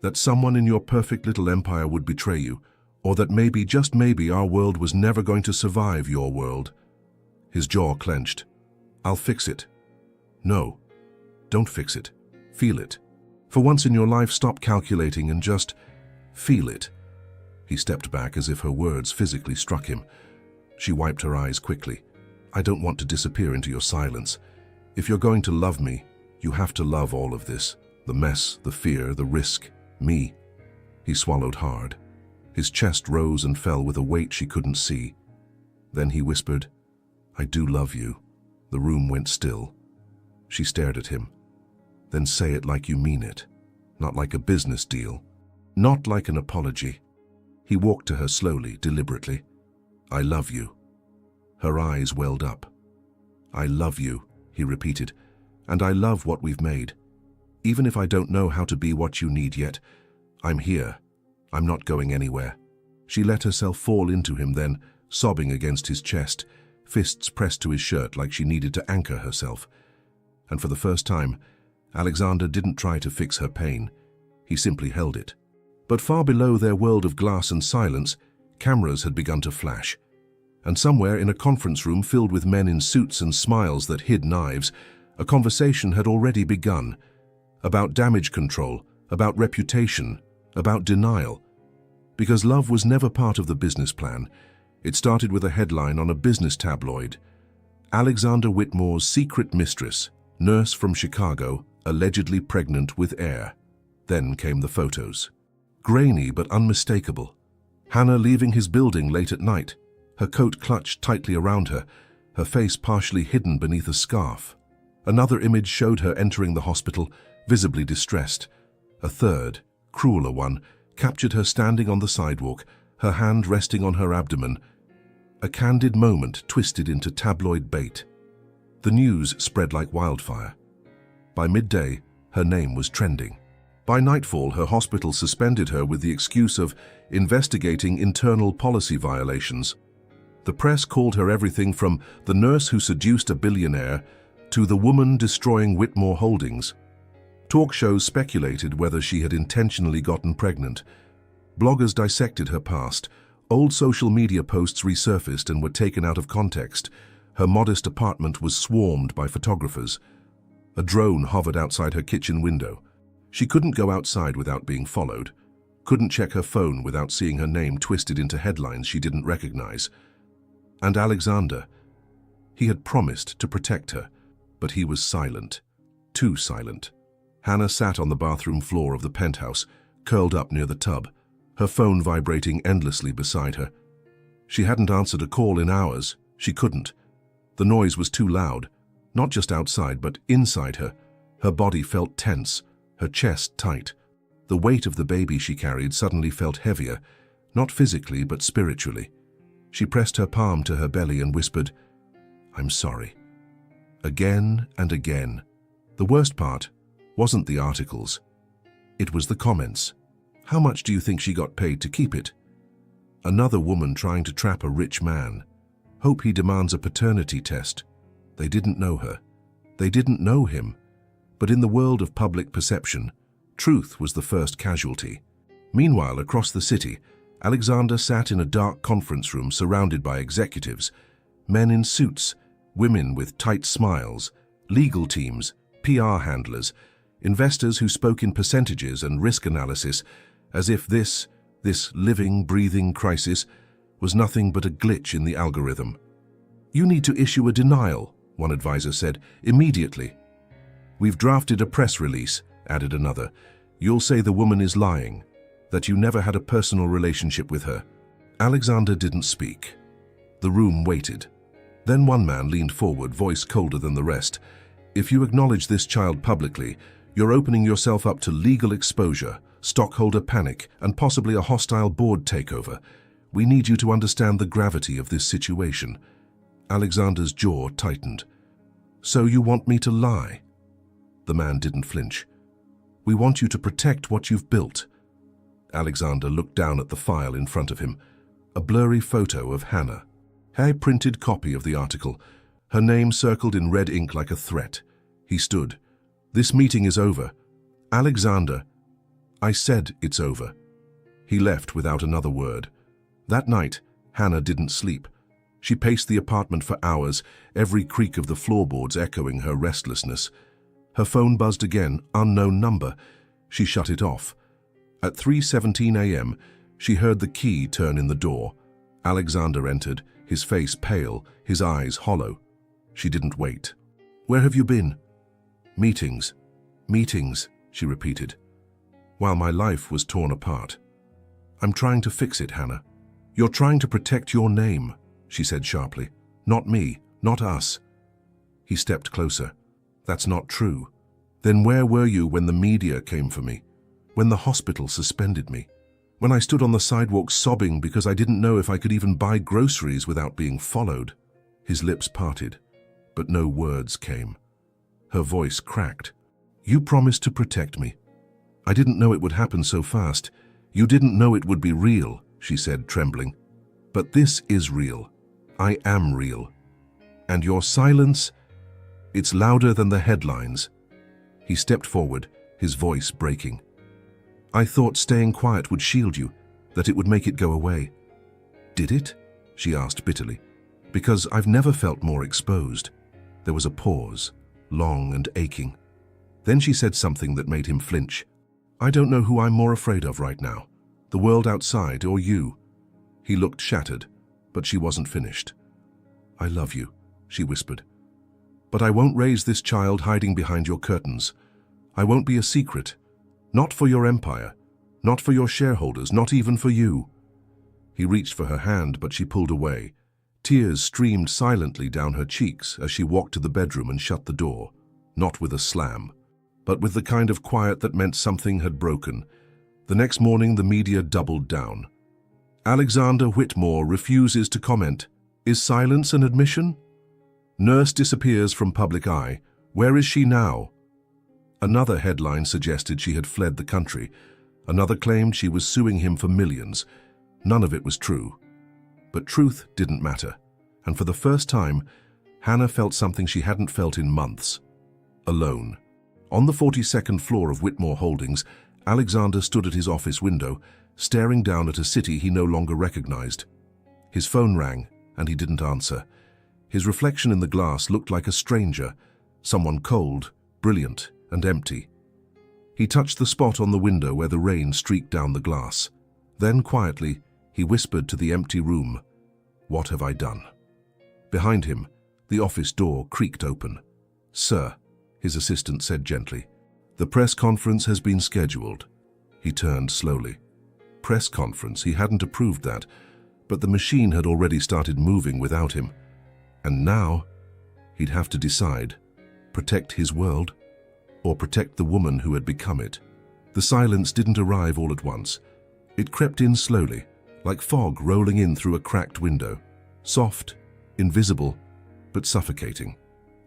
That someone in your perfect little empire would betray you, or that maybe, just maybe, our world was never going to survive your world. His jaw clenched. I'll fix it. No. Don't fix it. Feel it. For once in your life, stop calculating and just feel it. He stepped back as if her words physically struck him. She wiped her eyes quickly. I don't want to disappear into your silence. If you're going to love me, you have to love all of this. The mess, the fear, the risk, me. He swallowed hard. His chest rose and fell with a weight she couldn't see. Then he whispered, I do love you. The room went still. She stared at him. Then say it like you mean it. Not like a business deal. Not like an apology. He walked to her slowly, deliberately. I love you. Her eyes welled up. I love you, he repeated, and I love what we've made. Even if I don't know how to be what you need yet, I'm here. I'm not going anywhere. She let herself fall into him then, sobbing against his chest, fists pressed to his shirt like she needed to anchor herself. And for the first time, Alexander didn't try to fix her pain. He simply held it. But far below their world of glass and silence, cameras had begun to flash. And somewhere in a conference room filled with men in suits and smiles that hid knives, a conversation had already begun. About damage control, about reputation, about denial. Because love was never part of the business plan. It started with a headline on a business tabloid. Alexander Whitmore's secret mistress, nurse from Chicago, allegedly pregnant with heir. Then came the photos. Grainy but unmistakable. Hannah leaving his building late at night, her coat clutched tightly around her, her face partially hidden beneath a scarf. Another image showed her entering the hospital, visibly distressed. A third, crueler one, captured her standing on the sidewalk, her hand resting on her abdomen. A candid moment twisted into tabloid bait. The news spread like wildfire. By midday, her name was trending. By nightfall, her hospital suspended her with the excuse of investigating internal policy violations. The press called her everything from the nurse who seduced a billionaire to the woman destroying Whitmore Holdings. Talk shows speculated whether she had intentionally gotten pregnant. Bloggers dissected her past. Old social media posts resurfaced and were taken out of context. Her modest apartment was swarmed by photographers. A drone hovered outside her kitchen window. She couldn't go outside without being followed. Couldn't check her phone without seeing her name twisted into headlines she didn't recognize. And Alexander, he had promised to protect her, but he was silent. Too silent. Hannah sat on the bathroom floor of the penthouse, curled up near the tub, her phone vibrating endlessly beside her. She hadn't answered a call in hours. She couldn't. The noise was too loud, not just outside, but inside her. Her body felt tense, her chest tight. The weight of the baby she carried suddenly felt heavier, not physically, but spiritually. She pressed her palm to her belly and whispered, I'm sorry. Again and again. The worst part wasn't the articles. It was the comments. How much do you think she got paid to keep it? Another woman trying to trap a rich man. Hope he demands a paternity test. They didn't know her. They didn't know him. But in the world of public perception, truth was the first casualty. Meanwhile, across the city, Alexander sat in a dark conference room surrounded by executives, men in suits, women with tight smiles, legal teams, PR handlers, investors who spoke in percentages and risk analysis, as if this living, breathing crisis was nothing but a glitch in the algorithm. "You need to issue a denial," one advisor said, "immediately." "We've drafted a press release," added another. "You'll say the woman is lying, that you never had a personal relationship with her." Alexander didn't speak. The room waited. Then one man leaned forward, voice colder than the rest. "If you acknowledge this child publicly, you're opening yourself up to legal exposure, stockholder panic, and possibly a hostile board takeover. We need you to understand the gravity of this situation." Alexander's jaw tightened. "So you want me to lie?" The man didn't flinch. "We want you to protect what you've built." Alexander looked down at the file in front of him, a blurry photo of Hannah. A printed copy of the article, her name circled in red ink like a threat. He stood. "This meeting is over." "Alexander, I said it's over." He left without another word. That night, Hannah didn't sleep. She paced the apartment for hours, every creak of the floorboards echoing her restlessness. Her phone buzzed again, unknown number. She shut it off. At 3:17 a.m., she heard the key turn in the door. Alexander entered, his face pale, his eyes hollow. She didn't wait. "Where have you been?" "Meetings. Meetings," she repeated, "while my life was torn apart." "I'm trying to fix it, Hannah." "You're trying to protect your name," she said sharply. "Not me, not us." He stepped closer. "That's not true." "Then where were you when the media came for me? When the hospital suspended me? When I stood on the sidewalk sobbing because I didn't know if I could even buy groceries without being followed?" His lips parted, but no words came. Her voice cracked. "You promised to protect me. I didn't know it would happen so fast. You didn't know it would be real," she said, trembling. "But this is real. I am real. And your silence, it's louder than the headlines." He stepped forward, his voice breaking. "I thought staying quiet would shield you, that it would make it go away." "Did it?" she asked bitterly. "Because I've never felt more exposed." There was a pause, long and aching. Then she said something that made him flinch. "I don't know who I'm more afraid of right now, the world outside or you." He looked shattered, but she wasn't finished. "I love you," she whispered. "But I won't raise this child hiding behind your curtains. I won't be a secret. Not for your empire, not for your shareholders, not even for you." He reached for her hand, but she pulled away. Tears streamed silently down her cheeks as she walked to the bedroom and shut the door, not with a slam, but with the kind of quiet that meant something had broken. The next morning, the media doubled down. "Alexander Whitmore refuses to comment. Is silence an admission?" "Nurse disappears from public eye. Where is she now?" Another headline suggested she had fled the country. Another claimed she was suing him for millions. None of it was true. But truth didn't matter. And for the first time, Hannah felt something she hadn't felt in months. Alone. On the 42nd floor of Whitmore Holdings, Alexander stood at his office window, staring down at a city he no longer recognized. His phone rang, and he didn't answer. His reflection in the glass looked like a stranger, someone cold, brilliant, and empty. He touched the spot on the window where the rain streaked down the glass. Then, quietly, he whispered to the empty room, "What have I done?" Behind him, the office door creaked open. "Sir," his assistant said gently, "the press conference has been scheduled." He turned slowly. Press conference, he hadn't approved that, but the machine had already started moving without him. And now, he'd have to decide, protect his world, or protect the woman who had become it. The silence didn't arrive all at once. It crept in slowly, like fog rolling in through a cracked window. Soft, invisible, but suffocating.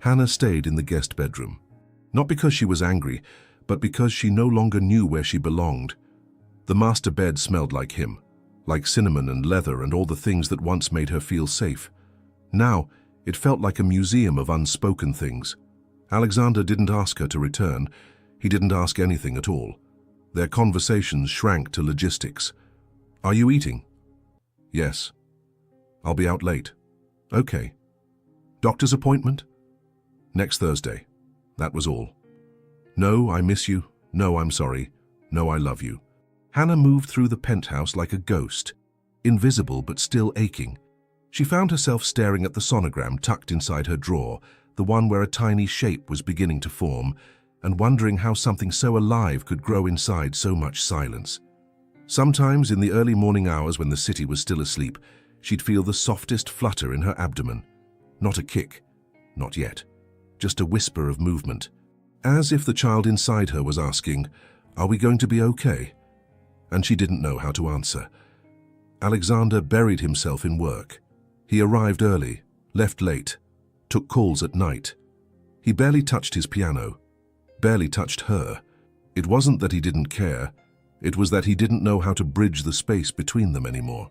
Hannah stayed in the guest bedroom. Not because she was angry, but because she no longer knew where she belonged. The master bed smelled like him, like cinnamon and leather and all the things that once made her feel safe. Now, it felt like a museum of unspoken things. Alexander didn't ask her to return. He didn't ask anything at all. Their conversations shrank to logistics. "Are you eating?" "Yes." "I'll be out late." "Okay." "Doctor's appointment?" "Next Thursday." That was all. "No, I miss you. No, I'm sorry. No, I love you." Hannah moved through the penthouse like a ghost, invisible but still aching. She found herself staring at the sonogram tucked inside her drawer, the one where a tiny shape was beginning to form, and wondering how something so alive could grow inside so much silence. Sometimes, in the early morning hours when the city was still asleep, she'd feel the softest flutter in her abdomen. Not a kick. Not yet. Just a whisper of movement. As if the child inside her was asking, "Are we going to be okay?" And she didn't know how to answer. Alexander buried himself in work. He arrived early, left late, took calls at night. He barely touched his piano, barely touched her. It wasn't that he didn't care, it was that he didn't know how to bridge the space between them anymore.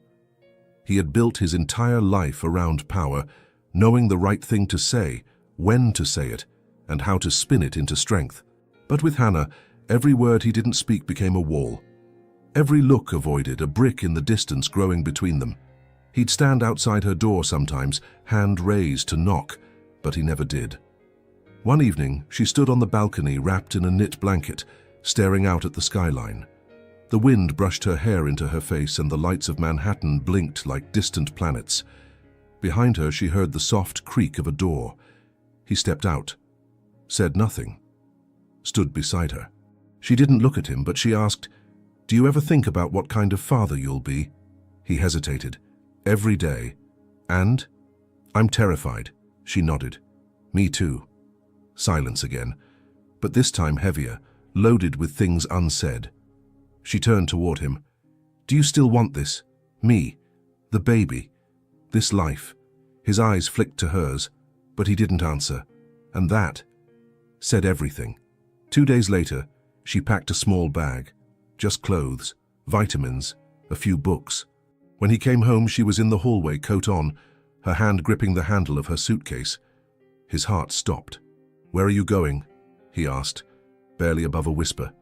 He had built his entire life around power, knowing the right thing to say, when to say it, and how to spin it into strength. But with Hannah, every word he didn't speak became a wall. Every look avoided, a brick in the distance growing between them. He'd stand outside her door sometimes, hand raised to knock, but he never did. One evening, she stood on the balcony wrapped in a knit blanket, staring out at the skyline. The wind brushed her hair into her face and the lights of Manhattan blinked like distant planets. Behind her, she heard the soft creak of a door. He stepped out, said nothing, stood beside her. She didn't look at him, but she asked, "Do you ever think about what kind of father you'll be?" He hesitated. "Every day." "And?" "I'm terrified." She nodded. "Me too." Silence again, but this time heavier, loaded with things unsaid. She turned toward him. "Do you still want this? Me? The baby? This life?" His eyes flicked to hers, but he didn't answer. And that said everything. 2 days later, she packed a small bag. Just clothes, vitamins, a few books. When he came home, she was in the hallway, coat on, her hand gripping the handle of her suitcase. His heart stopped. "Where are you going?" he asked, barely above a whisper.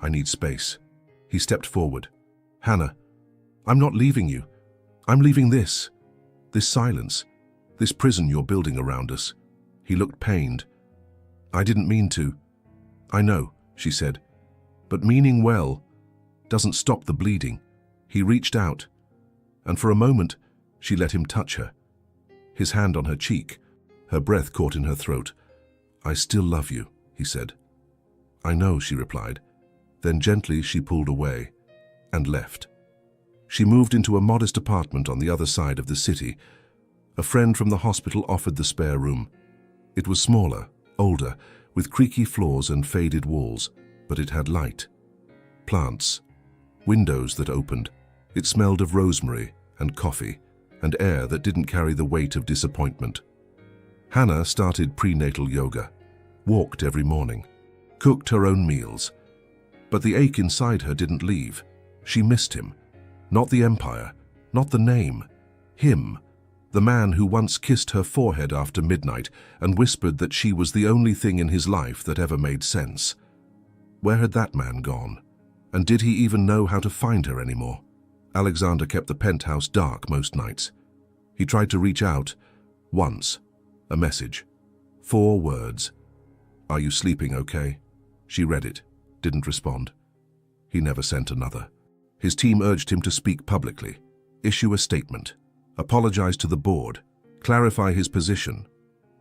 "I need space." He stepped forward. "Hannah, I'm not leaving you. I'm leaving this silence, this prison you're building around us." He looked pained. "I didn't mean to." "I know," she said, "but meaning well doesn't stop the bleeding." He reached out, and for a moment, she let him touch her. His hand on her cheek, her breath caught in her throat. "I still love you," he said. "I know," she replied. Then gently she pulled away and left. She moved into a modest apartment on the other side of the city. A friend from the hospital offered the spare room. It was smaller, older, with creaky floors and faded walls, but it had light. Plants, windows that opened. It smelled of rosemary and coffee, and air that didn't carry the weight of disappointment. Hannah started prenatal yoga, walked every morning, cooked her own meals. But the ache inside her didn't leave. She missed him. Not the empire, not the name. Him, the man who once kissed her forehead after midnight and whispered that she was the only thing in his life that ever made sense. Where had that man gone? And did he even know how to find her anymore? Alexander kept the penthouse dark most nights. He tried to reach out. Once. A message. 4 words. "Are you sleeping okay?" She read it, didn't respond. He never sent another. His team urged him to speak publicly, issue a statement, apologize to the board, clarify his position.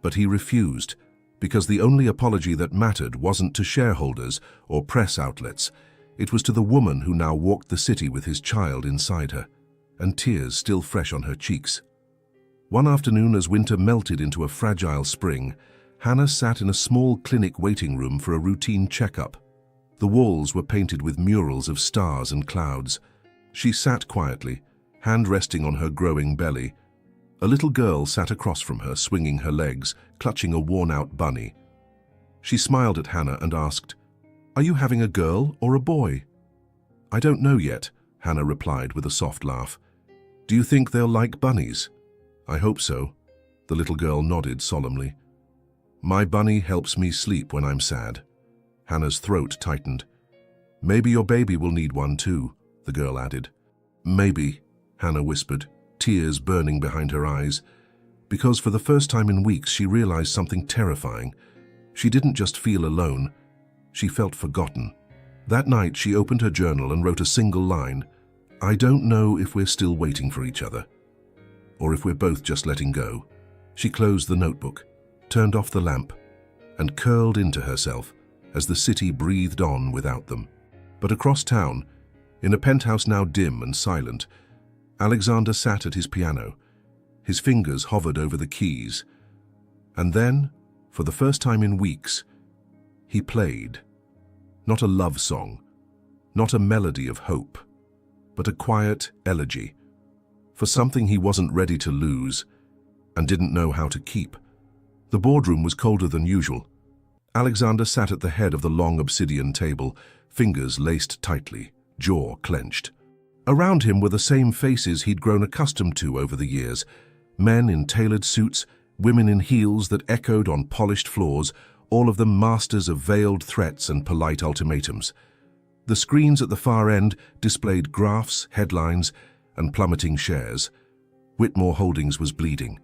But he refused, because the only apology that mattered wasn't to shareholders or press outlets. It was to the woman who now walked the city with his child inside her, and tears still fresh on her cheeks. One afternoon, as winter melted into a fragile spring, Hannah sat in a small clinic waiting room for a routine checkup. The walls were painted with murals of stars and clouds. She sat quietly, hand resting on her growing belly. A little girl sat across from her, swinging her legs, clutching a worn-out bunny. She smiled at Hannah and asked, "Are you having a girl or a boy?" "I don't know yet," Hannah replied with a soft laugh. "Do you think they'll like bunnies?" "I hope so." The little girl nodded solemnly. My bunny helps me sleep when I'm sad. Hannah's throat tightened. Maybe your baby will need one too, the girl added. Maybe, Hannah whispered, tears burning behind her eyes, because for the first time in weeks she realized something terrifying. She didn't just feel alone, she felt forgotten. That night she opened her journal and wrote a single line. I don't know if we're still waiting for each other, or if we're both just letting go. She closed the notebook, turned off the lamp, and curled into herself as the city breathed on without them. But across town, in a penthouse now dim and silent, Alexander sat at his piano. His fingers hovered over the keys. And then, for the first time in weeks, he played. Not a love song, not a melody of hope, but a quiet elegy for something he wasn't ready to lose and didn't know how to keep. The boardroom was colder than usual. Alexander sat at the head of the long obsidian table, fingers laced tightly, jaw clenched. Around him were the same faces he'd grown accustomed to over the years, men in tailored suits, women in heels that echoed on polished floors, all of them masters of veiled threats and polite ultimatums. The screens at the far end displayed graphs, headlines, and plummeting shares. Whitmore Holdings was bleeding.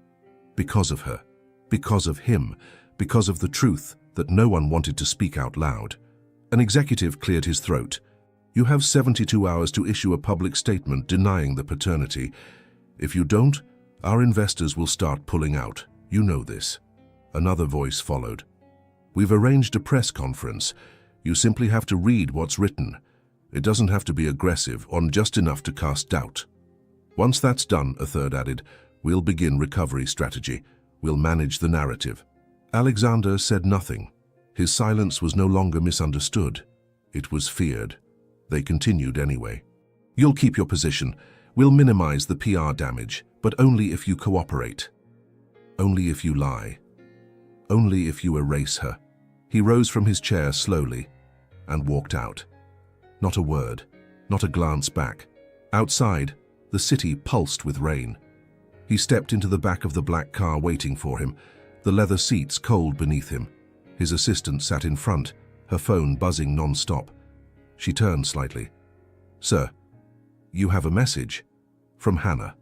Because of her. Because of him. Because of the truth that no one wanted to speak out loud. An executive cleared his throat. You have 72 hours to issue a public statement denying the paternity. If you don't, our investors will start pulling out. You know this. Another voice followed. We've arranged a press conference. You simply have to read what's written. It doesn't have to be aggressive or just enough to cast doubt. Once that's done, a third added, we'll begin recovery strategy. We'll manage the narrative. Alexander said nothing. His silence was no longer misunderstood. It was feared. They continued anyway. You'll keep your position. We'll minimize the PR damage, but only if you cooperate. Only if you lie. Only if you erase her. He rose from his chair slowly and walked out. Not a word, not a glance back. Outside, the city pulsed with rain. He stepped into the back of the black car waiting for him, the leather seats cold beneath him. His assistant sat in front, her phone buzzing non-stop. She turned slightly. Sir, you have a message from Hannah.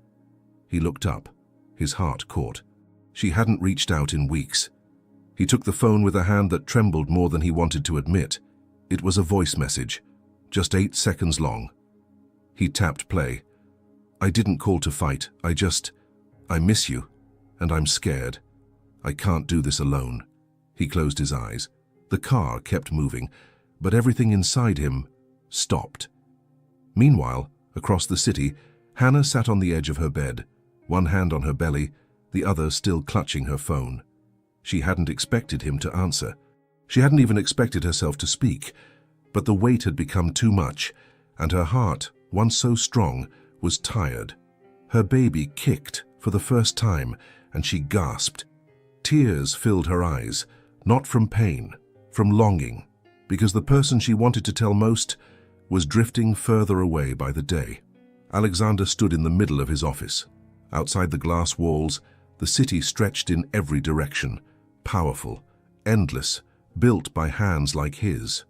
He looked up, his heart caught. She hadn't reached out in weeks. He took the phone with a hand that trembled more than he wanted to admit. It was a voice message, just 8 seconds long. He tapped play. I didn't call to fight, I miss you, and I'm scared. I can't do this alone. He closed his eyes. The car kept moving, but everything inside him stopped. Meanwhile, across the city, Hannah sat on the edge of her bed, one hand on her belly, the other still clutching her phone. She hadn't expected him to answer. She hadn't even expected herself to speak, but the weight had become too much, and her heart, once so strong, was tired. Her baby kicked for the first time, and she gasped. Tears filled her eyes, not from pain, from longing, because the person she wanted to tell most was drifting further away by the day. Alexander stood in the middle of his office. Outside the glass walls, the city stretched in every direction, powerful, endless, built by hands like his.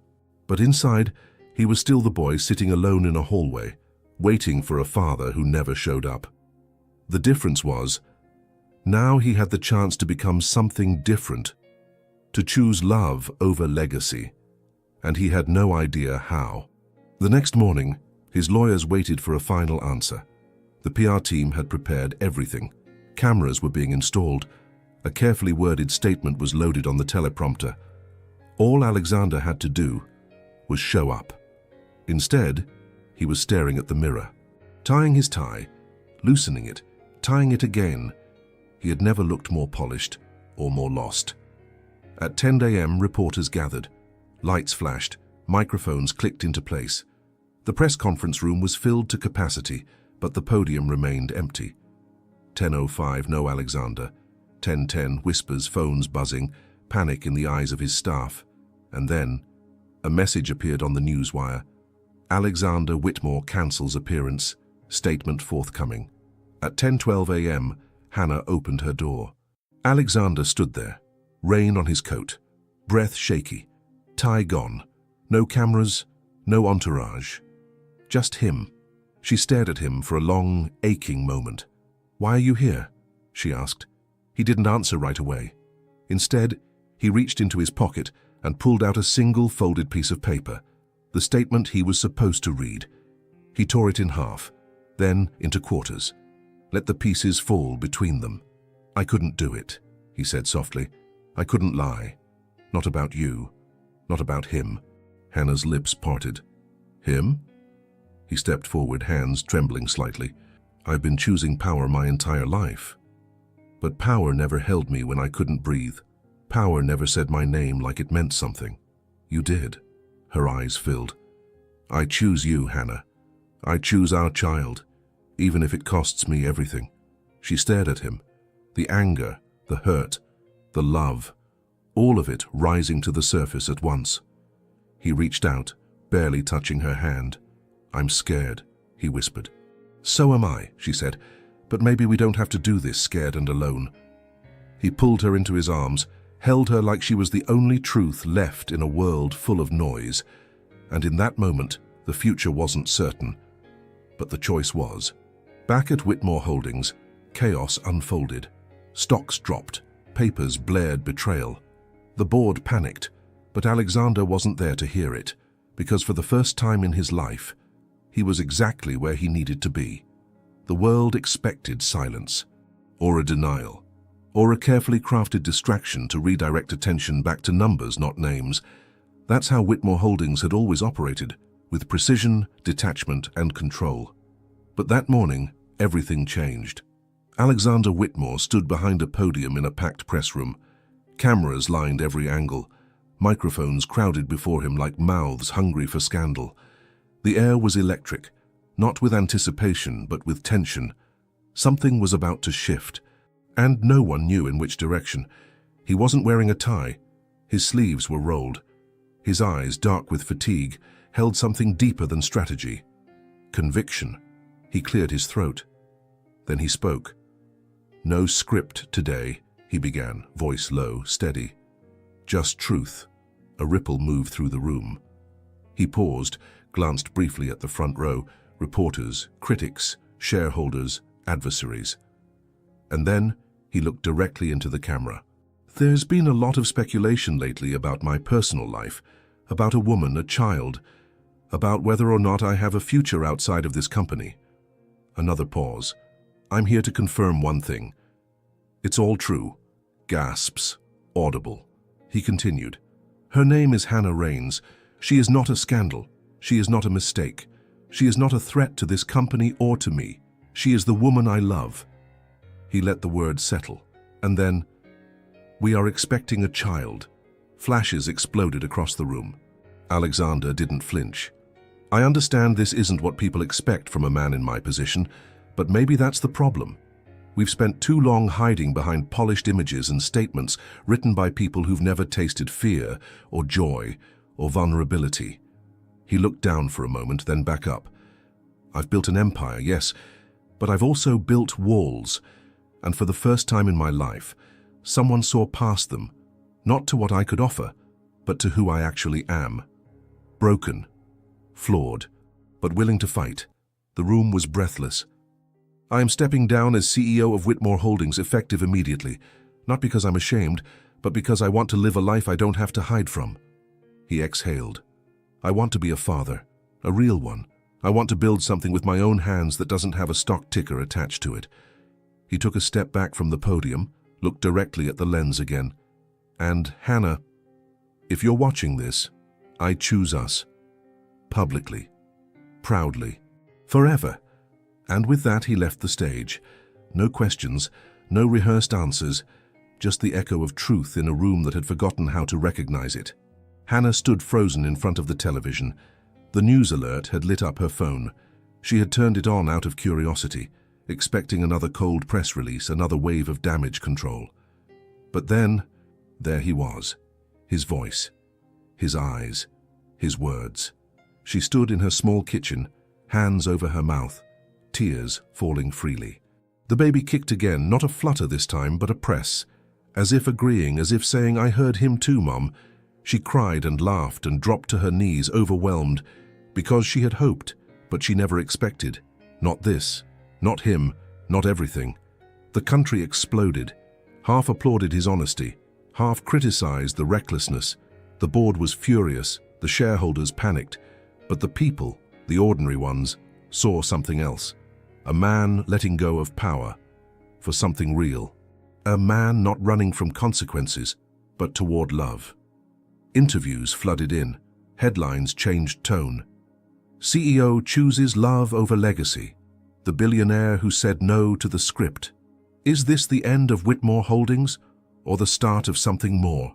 But inside, he was still the boy sitting alone in a hallway, waiting for a father who never showed up. The difference was, now he had the chance to become something different, to choose love over legacy, and he had no idea how. The next morning, his lawyers waited for a final answer. The PR team had prepared everything. Cameras were being installed. A carefully worded statement was loaded on the teleprompter. All Alexander had to do was show up. Instead, he was staring at the mirror, tying his tie, loosening it, tying it again. He had never looked more polished or more lost. At 10 a.m., reporters gathered. Lights flashed, microphones clicked into place. The press conference room was filled to capacity, but the podium remained empty. 10:05, no Alexander. 10:10, whispers, phones buzzing, panic in the eyes of his staff. And then, a message appeared on the newswire. Alexander Whitmore cancels appearance. Statement forthcoming. At 10:12 a.m., Hannah opened her door. Alexander stood there, rain on his coat, breath shaky, tie gone, no cameras, no entourage. Just him. She stared at him for a long, aching moment. "Why are you here?" she asked. He didn't answer right away. Instead, he reached into his pocket and pulled out a single folded piece of paper, the statement he was supposed to read. He tore it in half, then into quarters. Let the pieces fall between them. "I couldn't do it," he said softly. "I couldn't lie. Not about you. Not about him." Hannah's lips parted. "Him?" He stepped forward, hands trembling slightly. "I've been choosing power my entire life. But power never held me when I couldn't breathe. Power never said my name like it meant something. You did." Her eyes filled. "I choose you, Hannah. I choose our child, even if it costs me everything." She stared at him. The anger, the hurt, the love, all of it rising to the surface at once. He reached out, barely touching her hand. "I'm scared," he whispered. "So am I," she said, "but maybe we don't have to do this scared and alone." He pulled her into his arms, held her like she was the only truth left in a world full of noise. And in that moment, the future wasn't certain. But the choice was. Back at Whitmore Holdings, chaos unfolded. Stocks dropped, papers blared betrayal. The board panicked, but Alexander wasn't there to hear it, because for the first time in his life, he was exactly where he needed to be. The world expected silence, or a denial, or a carefully crafted distraction to redirect attention back to numbers, not names. That's how Whitmore Holdings had always operated, with precision, detachment, and control. But that morning, everything changed. Alexander Whitmore stood behind a podium in a packed press room. Cameras lined every angle. Microphones crowded before him like mouths hungry for scandal. The air was electric, not with anticipation, but with tension. Something was about to shift, and no one knew in which direction. He wasn't wearing a tie. His sleeves were rolled. His eyes, dark with fatigue, held something deeper than strategy. Conviction. He cleared his throat. Then he spoke. "No script today," he began, voice low, steady. "Just truth." A ripple moved through the room. He paused, glanced briefly at the front row, reporters, critics, shareholders, adversaries. And then he looked directly into the camera. "There's been a lot of speculation lately about my personal life, about a woman, a child, about whether or not I have a future outside of this company." Another pause. "I'm here to confirm one thing. It's all true." Gasps, audible. He continued. "Her name is Hannah Raines. She is not a scandal. She is not a mistake. She is not a threat to this company or to me. She is the woman I love." He let the words settle. And then, "We are expecting a child." Flashes exploded across the room. Alexander didn't flinch. "I understand this isn't what people expect from a man in my position, but maybe that's the problem. We've spent too long hiding behind polished images and statements written by people who've never tasted fear or joy or vulnerability." He looked down for a moment, then back up. "I've built an empire, yes, but I've also built walls. And for the first time in my life, someone saw past them, not to what I could offer, but to who I actually am. Broken, flawed, but willing to fight." The room was breathless. "I am stepping down as CEO of Whitmore Holdings, effective immediately, not because I'm ashamed, but because I want to live a life I don't have to hide from." He exhaled. "I want to be a father, a real one. I want to build something with my own hands that doesn't have a stock ticker attached to it." He took a step back from the podium, looked directly at the lens again. "And Hannah, if you're watching this, I choose us. Publicly. Proudly. Forever." And with that he left the stage. No questions, no rehearsed answers, just the echo of truth in a room that had forgotten how to recognize it. Hannah stood frozen in front of the television. The news alert had lit up her phone. She had turned it on out of curiosity, expecting another cold press release, another wave of damage control. But then, there he was. His voice, his eyes, his words. She stood in her small kitchen, hands over her mouth, tears falling freely. The baby kicked again, not a flutter this time, but a press. As if agreeing, as if saying, "I heard him too, Mom." She cried and laughed and dropped to her knees, overwhelmed, because she had hoped, but she never expected. Not this, not him, not everything. The country exploded. Half applauded his honesty, half criticized the recklessness. The board was furious, the shareholders panicked, but the people, the ordinary ones, saw something else. A man letting go of power for something real. A man not running from consequences, but toward love. Interviews flooded in. Headlines changed tone. CEO chooses love over legacy. The billionaire who said no to the script. Is this the end of Whitmore Holdings, or the start of something more?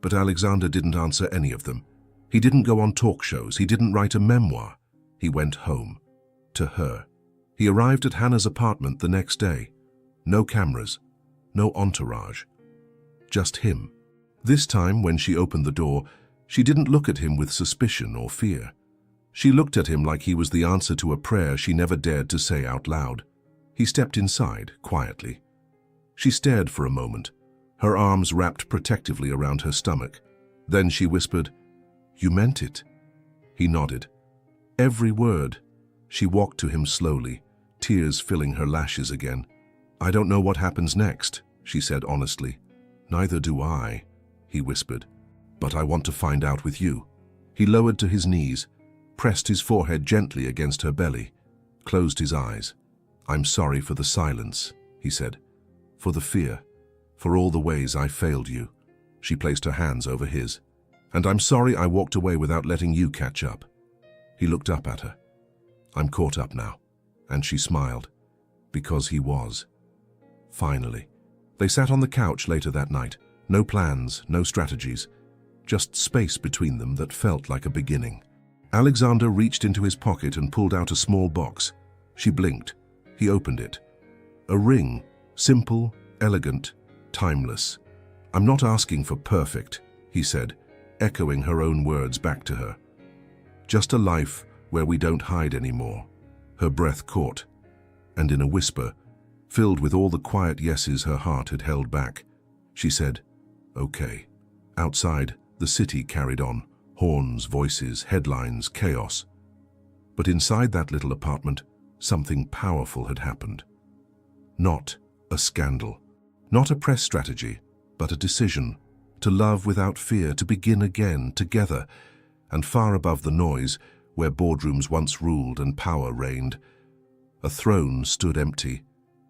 But Alexander didn't answer any of them. He didn't go on talk shows. He didn't write a memoir. He went home. To her. He arrived at Hannah's apartment the next day. No cameras. No entourage. Just him. This time, when she opened the door, she didn't look at him with suspicion or fear. She looked at him like he was the answer to a prayer she never dared to say out loud. He stepped inside, quietly. She stared for a moment, her arms wrapped protectively around her stomach. Then she whispered, "You meant it?" He nodded. Every word. She walked to him slowly, tears filling her lashes again. "I don't know what happens next," she said honestly. "Neither do I," he whispered. "But I want to find out with you." He lowered to his knees, pressed his forehead gently against her belly, closed his eyes. "I'm sorry for the silence," he said. "For the fear, for all the ways I failed you." She placed her hands over his. "And I'm sorry I walked away without letting you catch up." He looked up at her. "I'm caught up now." And she smiled, because he was. Finally. They sat on the couch later that night. No plans, no strategies. Just space between them that felt like a beginning. Alexander reached into his pocket and pulled out a small box. She blinked. He opened it. A ring, simple, elegant, timeless. "I'm not asking for perfect," he said, echoing her own words back to her. "Just a life where we don't hide anymore." Her breath caught, and in a whisper, filled with all the quiet yeses her heart had held back, she said, "Okay." Outside, the city carried on. Horns, voices, headlines, chaos. But inside that little apartment, something powerful had happened. Not a scandal. Not a press strategy, but a decision. To love without fear, to begin again, together. And far above the noise, where boardrooms once ruled and power reigned, a throne stood empty,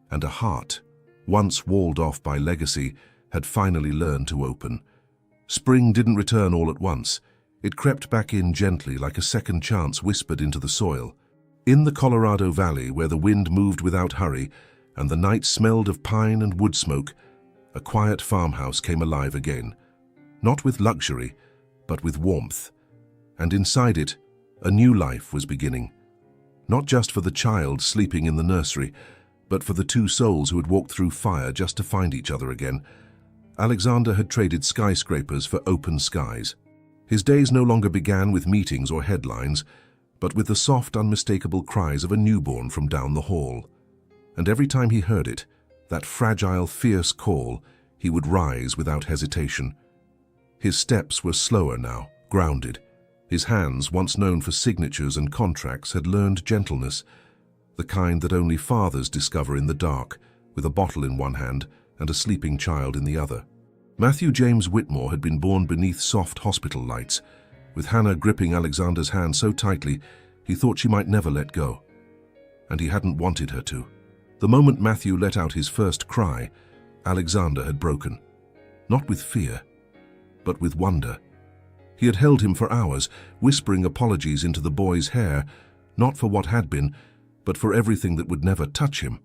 and a heart, once walled off by legacy, had finally learned to open. Spring didn't return all at once. It crept back in gently like a second chance whispered into the soil. In the Colorado Valley, where the wind moved without hurry and the night smelled of pine and wood smoke, a quiet farmhouse came alive again. Not with luxury, but with warmth. And inside it, a new life was beginning. Not just for the child sleeping in the nursery, but for the two souls who had walked through fire just to find each other again. Alexander had traded skyscrapers for open skies. His days no longer began with meetings or headlines, but with the soft, unmistakable cries of a newborn from down the hall. And every time he heard it, that fragile, fierce call, he would rise without hesitation. His steps were slower now, grounded. His hands, once known for signatures and contracts, had learned gentleness, the kind that only fathers discover in the dark, with a bottle in one hand and a sleeping child in the other. Matthew James Whitmore had been born beneath soft hospital lights, with Hannah gripping Alexander's hand so tightly he thought she might never let go. And he hadn't wanted her to. The moment Matthew let out his first cry, Alexander had broken. Not with fear, but with wonder. He had held him for hours, whispering apologies into the boy's hair, not for what had been, but for everything that would never touch him.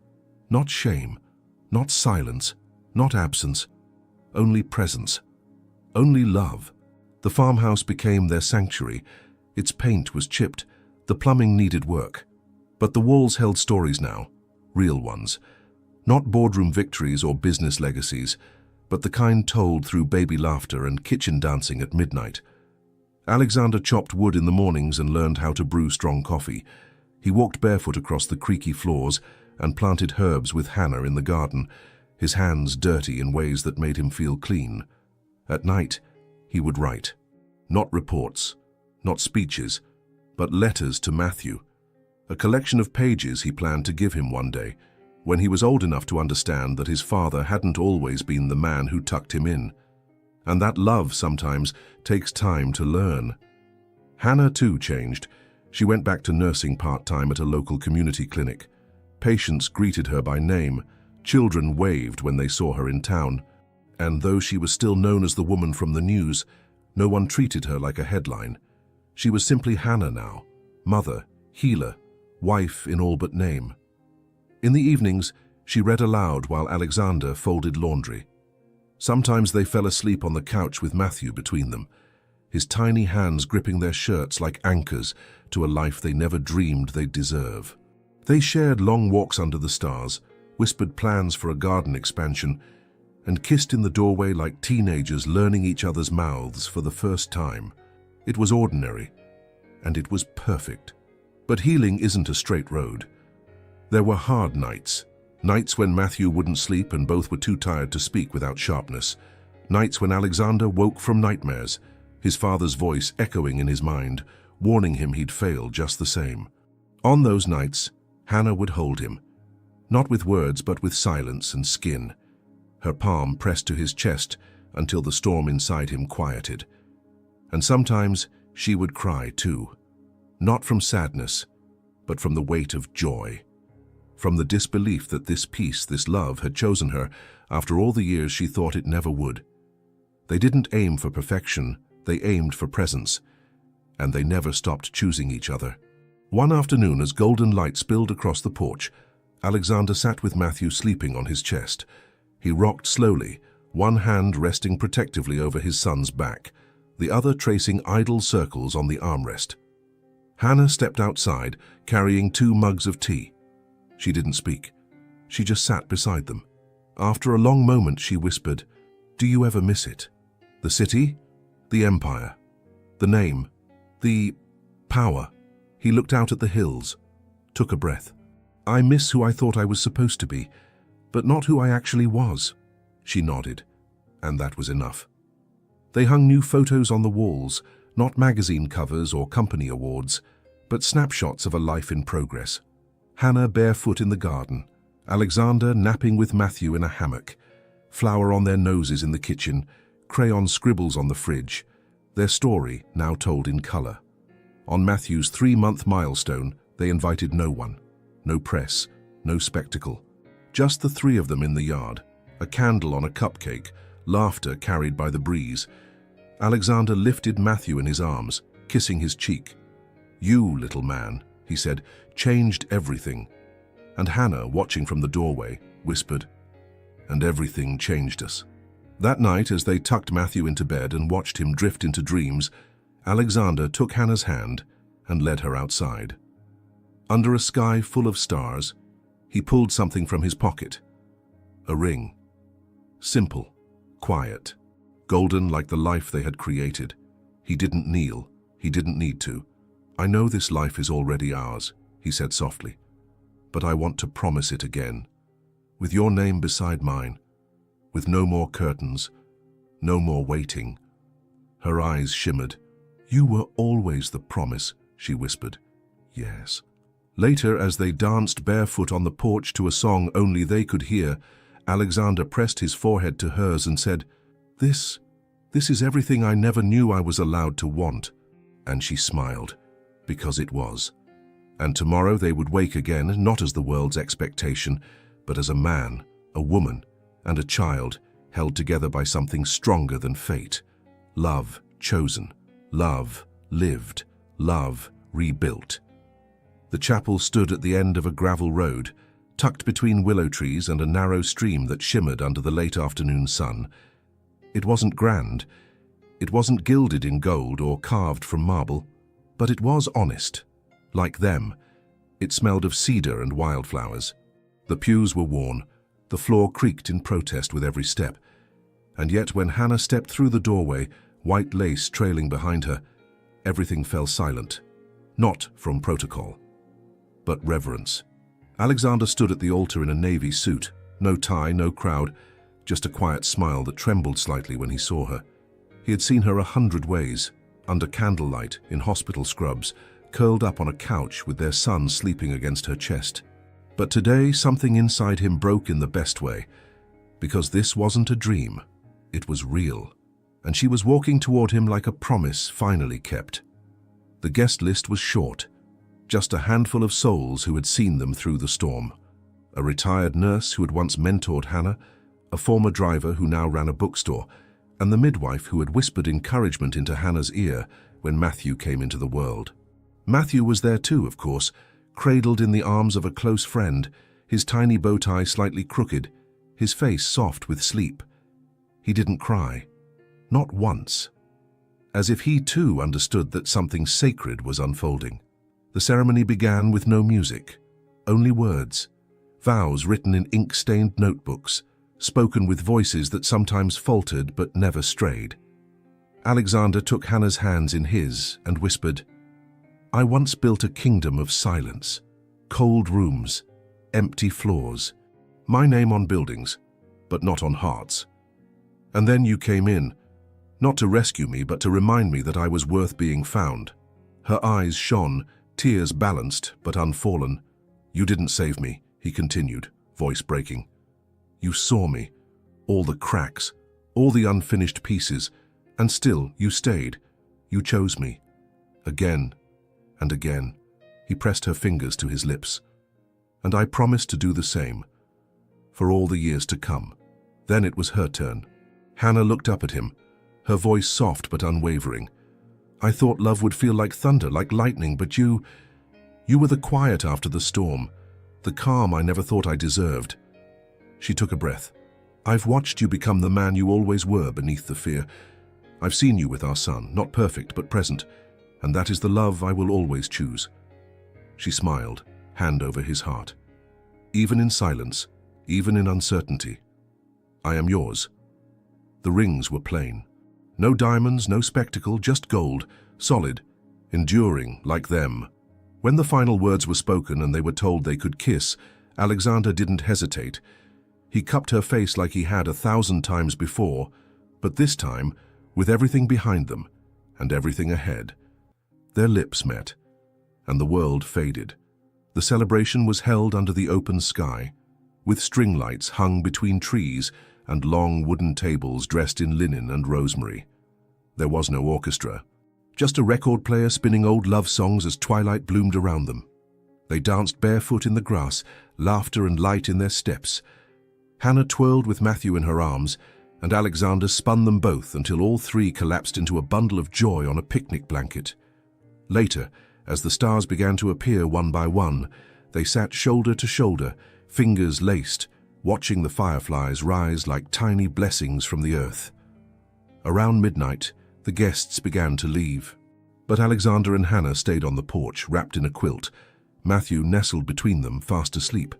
Not shame, not silence, not absence, only presence, only love. The farmhouse became their sanctuary. Its paint was chipped, the plumbing needed work. But the walls held stories now, real ones. Not boardroom victories or business legacies, but the kind told through baby laughter and kitchen dancing at midnight. Alexander chopped wood in the mornings and learned how to brew strong coffee. He walked barefoot across the creaky floors and planted herbs with Hannah in the garden, his hands dirty in ways that made him feel clean. At night, he would write. Not reports, not speeches, but letters to Matthew. A collection of pages he planned to give him one day, when he was old enough to understand that his father hadn't always been the man who tucked him in, and that love sometimes takes time to learn. Hannah too changed. She went back to nursing part-time at a local community clinic. Patients greeted her by name, children waved when they saw her in town, and though she was still known as the woman from the news, no one treated her like a headline. She was simply Hannah now, mother, healer, wife in all but name. In the evenings, she read aloud while Alexander folded laundry. Sometimes they fell asleep on the couch with Matthew between them, his tiny hands gripping their shirts like anchors to a life they never dreamed they'd deserve. They shared long walks under the stars, whispered plans for a garden expansion, and kissed in the doorway like teenagers learning each other's mouths for the first time. It was ordinary, and it was perfect. But healing isn't a straight road. There were hard nights. Nights when Matthew wouldn't sleep and both were too tired to speak without sharpness. Nights when Alexander woke from nightmares, his father's voice echoing in his mind, warning him he'd fail just the same. On those nights, Hannah would hold him, not with words but with silence and skin, her palm pressed to his chest until the storm inside him quieted. And sometimes she would cry too, not from sadness, but from the weight of joy. From the disbelief that this peace, this love, had chosen her after all the years she thought it never would. They didn't aim for perfection, they aimed for presence, and they never stopped choosing each other. One afternoon, as golden light spilled across the porch, Alexander sat with Matthew sleeping on his chest. He rocked slowly, one hand resting protectively over his son's back, the other tracing idle circles on the armrest. Hannah stepped outside, carrying 2 mugs of tea. She didn't speak. She just sat beside them. After a long moment, she whispered, "Do you ever miss it? The city? The empire? The name? The power?" He looked out at the hills, took a breath. "I miss who I thought I was supposed to be, but not who I actually was." She nodded, and that was enough. They hung new photos on the walls, not magazine covers or company awards, but snapshots of a life in progress. Hannah barefoot in the garden, Alexander napping with Matthew in a hammock, flour on their noses in the kitchen, crayon scribbles on the fridge, their story now told in color. On Matthew's 3-month milestone, they invited no one, no press, no spectacle. Just the 3 of them in the yard, a candle on a cupcake, laughter carried by the breeze. Alexander lifted Matthew in his arms, kissing his cheek. "You, little man," he said, "changed everything." And Hannah, watching from the doorway, whispered, "And everything changed us." That night, as they tucked Matthew into bed and watched him drift into dreams, Alexander took Hannah's hand and led her outside. Under a sky full of stars, he pulled something from his pocket. A ring. Simple, quiet, golden like the life they had created. He didn't kneel. He didn't need to. "I know this life is already ours," he said softly, "but I want to promise it again, with your name beside mine, with no more curtains, no more waiting." Her eyes shimmered. "You were always the promise," she whispered. "Yes." Later, as they danced barefoot on the porch to a song only they could hear, Alexander pressed his forehead to hers and said, This is everything I never knew I was allowed to want." And she smiled, because it was. And tomorrow they would wake again, not as the world's expectation, but as a man, a woman, and a child held together by something stronger than fate. Love chosen, love lived, love rebuilt. The chapel stood at the end of a gravel road, tucked between willow trees and a narrow stream that shimmered under the late afternoon sun. It wasn't grand. It wasn't gilded in gold or carved from marble, but it was honest. Like them, it smelled of cedar and wildflowers. The pews were worn, the floor creaked in protest with every step. And yet when Hannah stepped through the doorway, white lace trailing behind her, everything fell silent. Not from protocol, but reverence. Alexander stood at the altar in a navy suit, No tie, no crowd, just a quiet smile that trembled slightly when he saw her. He had seen her 100 ways, under candlelight, in hospital scrubs, curled up on a couch with their son sleeping against her chest. But today something inside him broke in the best way, because this wasn't a dream, it was real, and she was walking toward him like a promise finally kept. The guest list was short, just a handful of souls who had seen them through the storm. A retired nurse who had once mentored Hannah, a former driver who now ran a bookstore, and the midwife who had whispered encouragement into Hannah's ear when Matthew came into the world. Matthew was there too, of course, cradled in the arms of a close friend, his tiny bow tie slightly crooked, his face soft with sleep. He didn't cry, not once, as if he too understood that something sacred was unfolding. The ceremony began with no music, only words, vows written in ink-stained notebooks, spoken with voices that sometimes faltered but never strayed. Alexander took Hannah's hands in his and whispered, "I once built a kingdom of silence, cold rooms, empty floors, my name on buildings, but not on hearts. And then you came in, not to rescue me, but to remind me that I was worth being found." Her eyes shone, tears balanced but unfallen. "You didn't save me," he continued, voice breaking. "You saw me, all the cracks, all the unfinished pieces, and still you stayed. You chose me. Again and again." He pressed her fingers to his lips. "And I promised to do the same, for all the years to come." Then it was her turn. Hannah looked up at him, her voice soft but unwavering. "I thought love would feel like thunder, like lightning, but you were the quiet after the storm, the calm I never thought I deserved." She took a breath. "I've watched you become the man you always were beneath the fear. I've seen you with our son, not perfect but present, and that is the love I will always choose." She smiled, hand over his heart. "Even in silence, even in uncertainty, I am yours." The rings were plain. No diamonds, no spectacle, just gold, solid, enduring like them. When the final words were spoken and they were told they could kiss, Alexander didn't hesitate. He cupped her face like he had 1,000 times before, but this time with everything behind them and everything ahead. Their lips met, and the world faded. The celebration was held under the open sky, with string lights hung between trees and long wooden tables dressed in linen and rosemary. There was no orchestra, just a record player spinning old love songs as twilight bloomed around them. They danced barefoot in the grass, laughter and light in their steps. Hannah twirled with Matthew in her arms, and Alexander spun them both until all three collapsed into a bundle of joy on a picnic blanket. Later, as the stars began to appear one by one, they sat shoulder to shoulder, fingers laced, watching the fireflies rise like tiny blessings from the earth. Around midnight, the guests began to leave. But Alexander and Hannah stayed on the porch, wrapped in a quilt. Matthew nestled between them, fast asleep.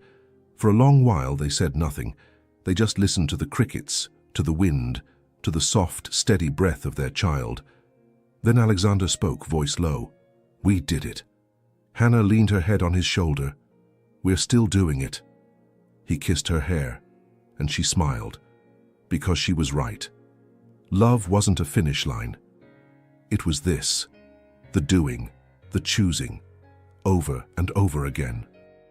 For a long while they said nothing. They just listened to the crickets, to the wind, to the soft, steady breath of their child. Then Alexander spoke, voice low. "We did it." Hannah leaned her head on his shoulder. "We're still doing it." He kissed her hair, and she smiled, because she was right. Love wasn't a finish line. It was this, the doing, the choosing, over and over again.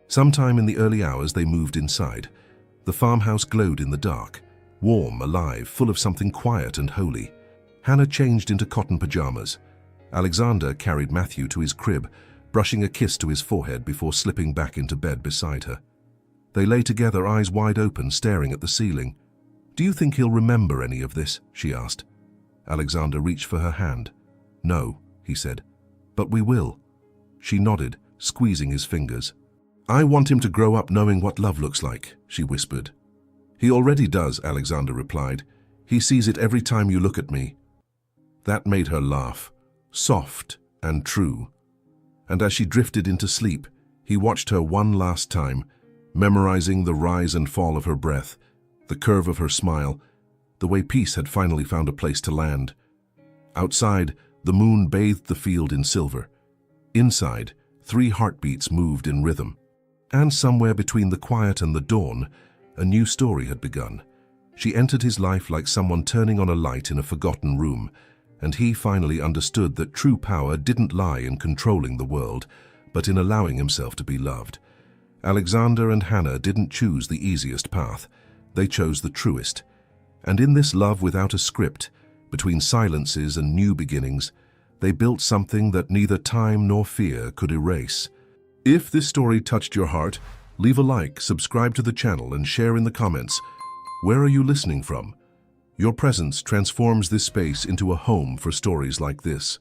Sometime in the early hours they moved inside. The farmhouse glowed in the dark, warm, alive, full of something quiet and holy. Hannah changed into cotton pajamas. Alexander carried Matthew to his crib, brushing a kiss to his forehead before slipping back into bed beside her. They lay together, eyes wide open, staring at the ceiling. "Do you think he'll remember any of this?" she asked. Alexander reached for her hand. "No," he said. "But we will." She nodded, squeezing his fingers. "I want him to grow up knowing what love looks like," she whispered. "He already does," Alexander replied. "He sees it every time you look at me." That made her laugh, soft and true. And as she drifted into sleep, he watched her one last time, memorizing the rise and fall of her breath, the curve of her smile, the way peace had finally found a place to land. Outside, the moon bathed the field in silver. Inside, 3 heartbeats moved in rhythm. And somewhere between the quiet and the dawn, a new story had begun. She entered his life like someone turning on a light in a forgotten room, and he finally understood that true power didn't lie in controlling the world, but in allowing himself to be loved. Alexander and Hannah didn't choose the easiest path. They chose the truest. And in this love without a script, between silences and new beginnings, they built something that neither time nor fear could erase. If this story touched your heart, leave a like, subscribe to the channel, and share in the comments. Where are you listening from? Your presence transforms this space into a home for stories like this.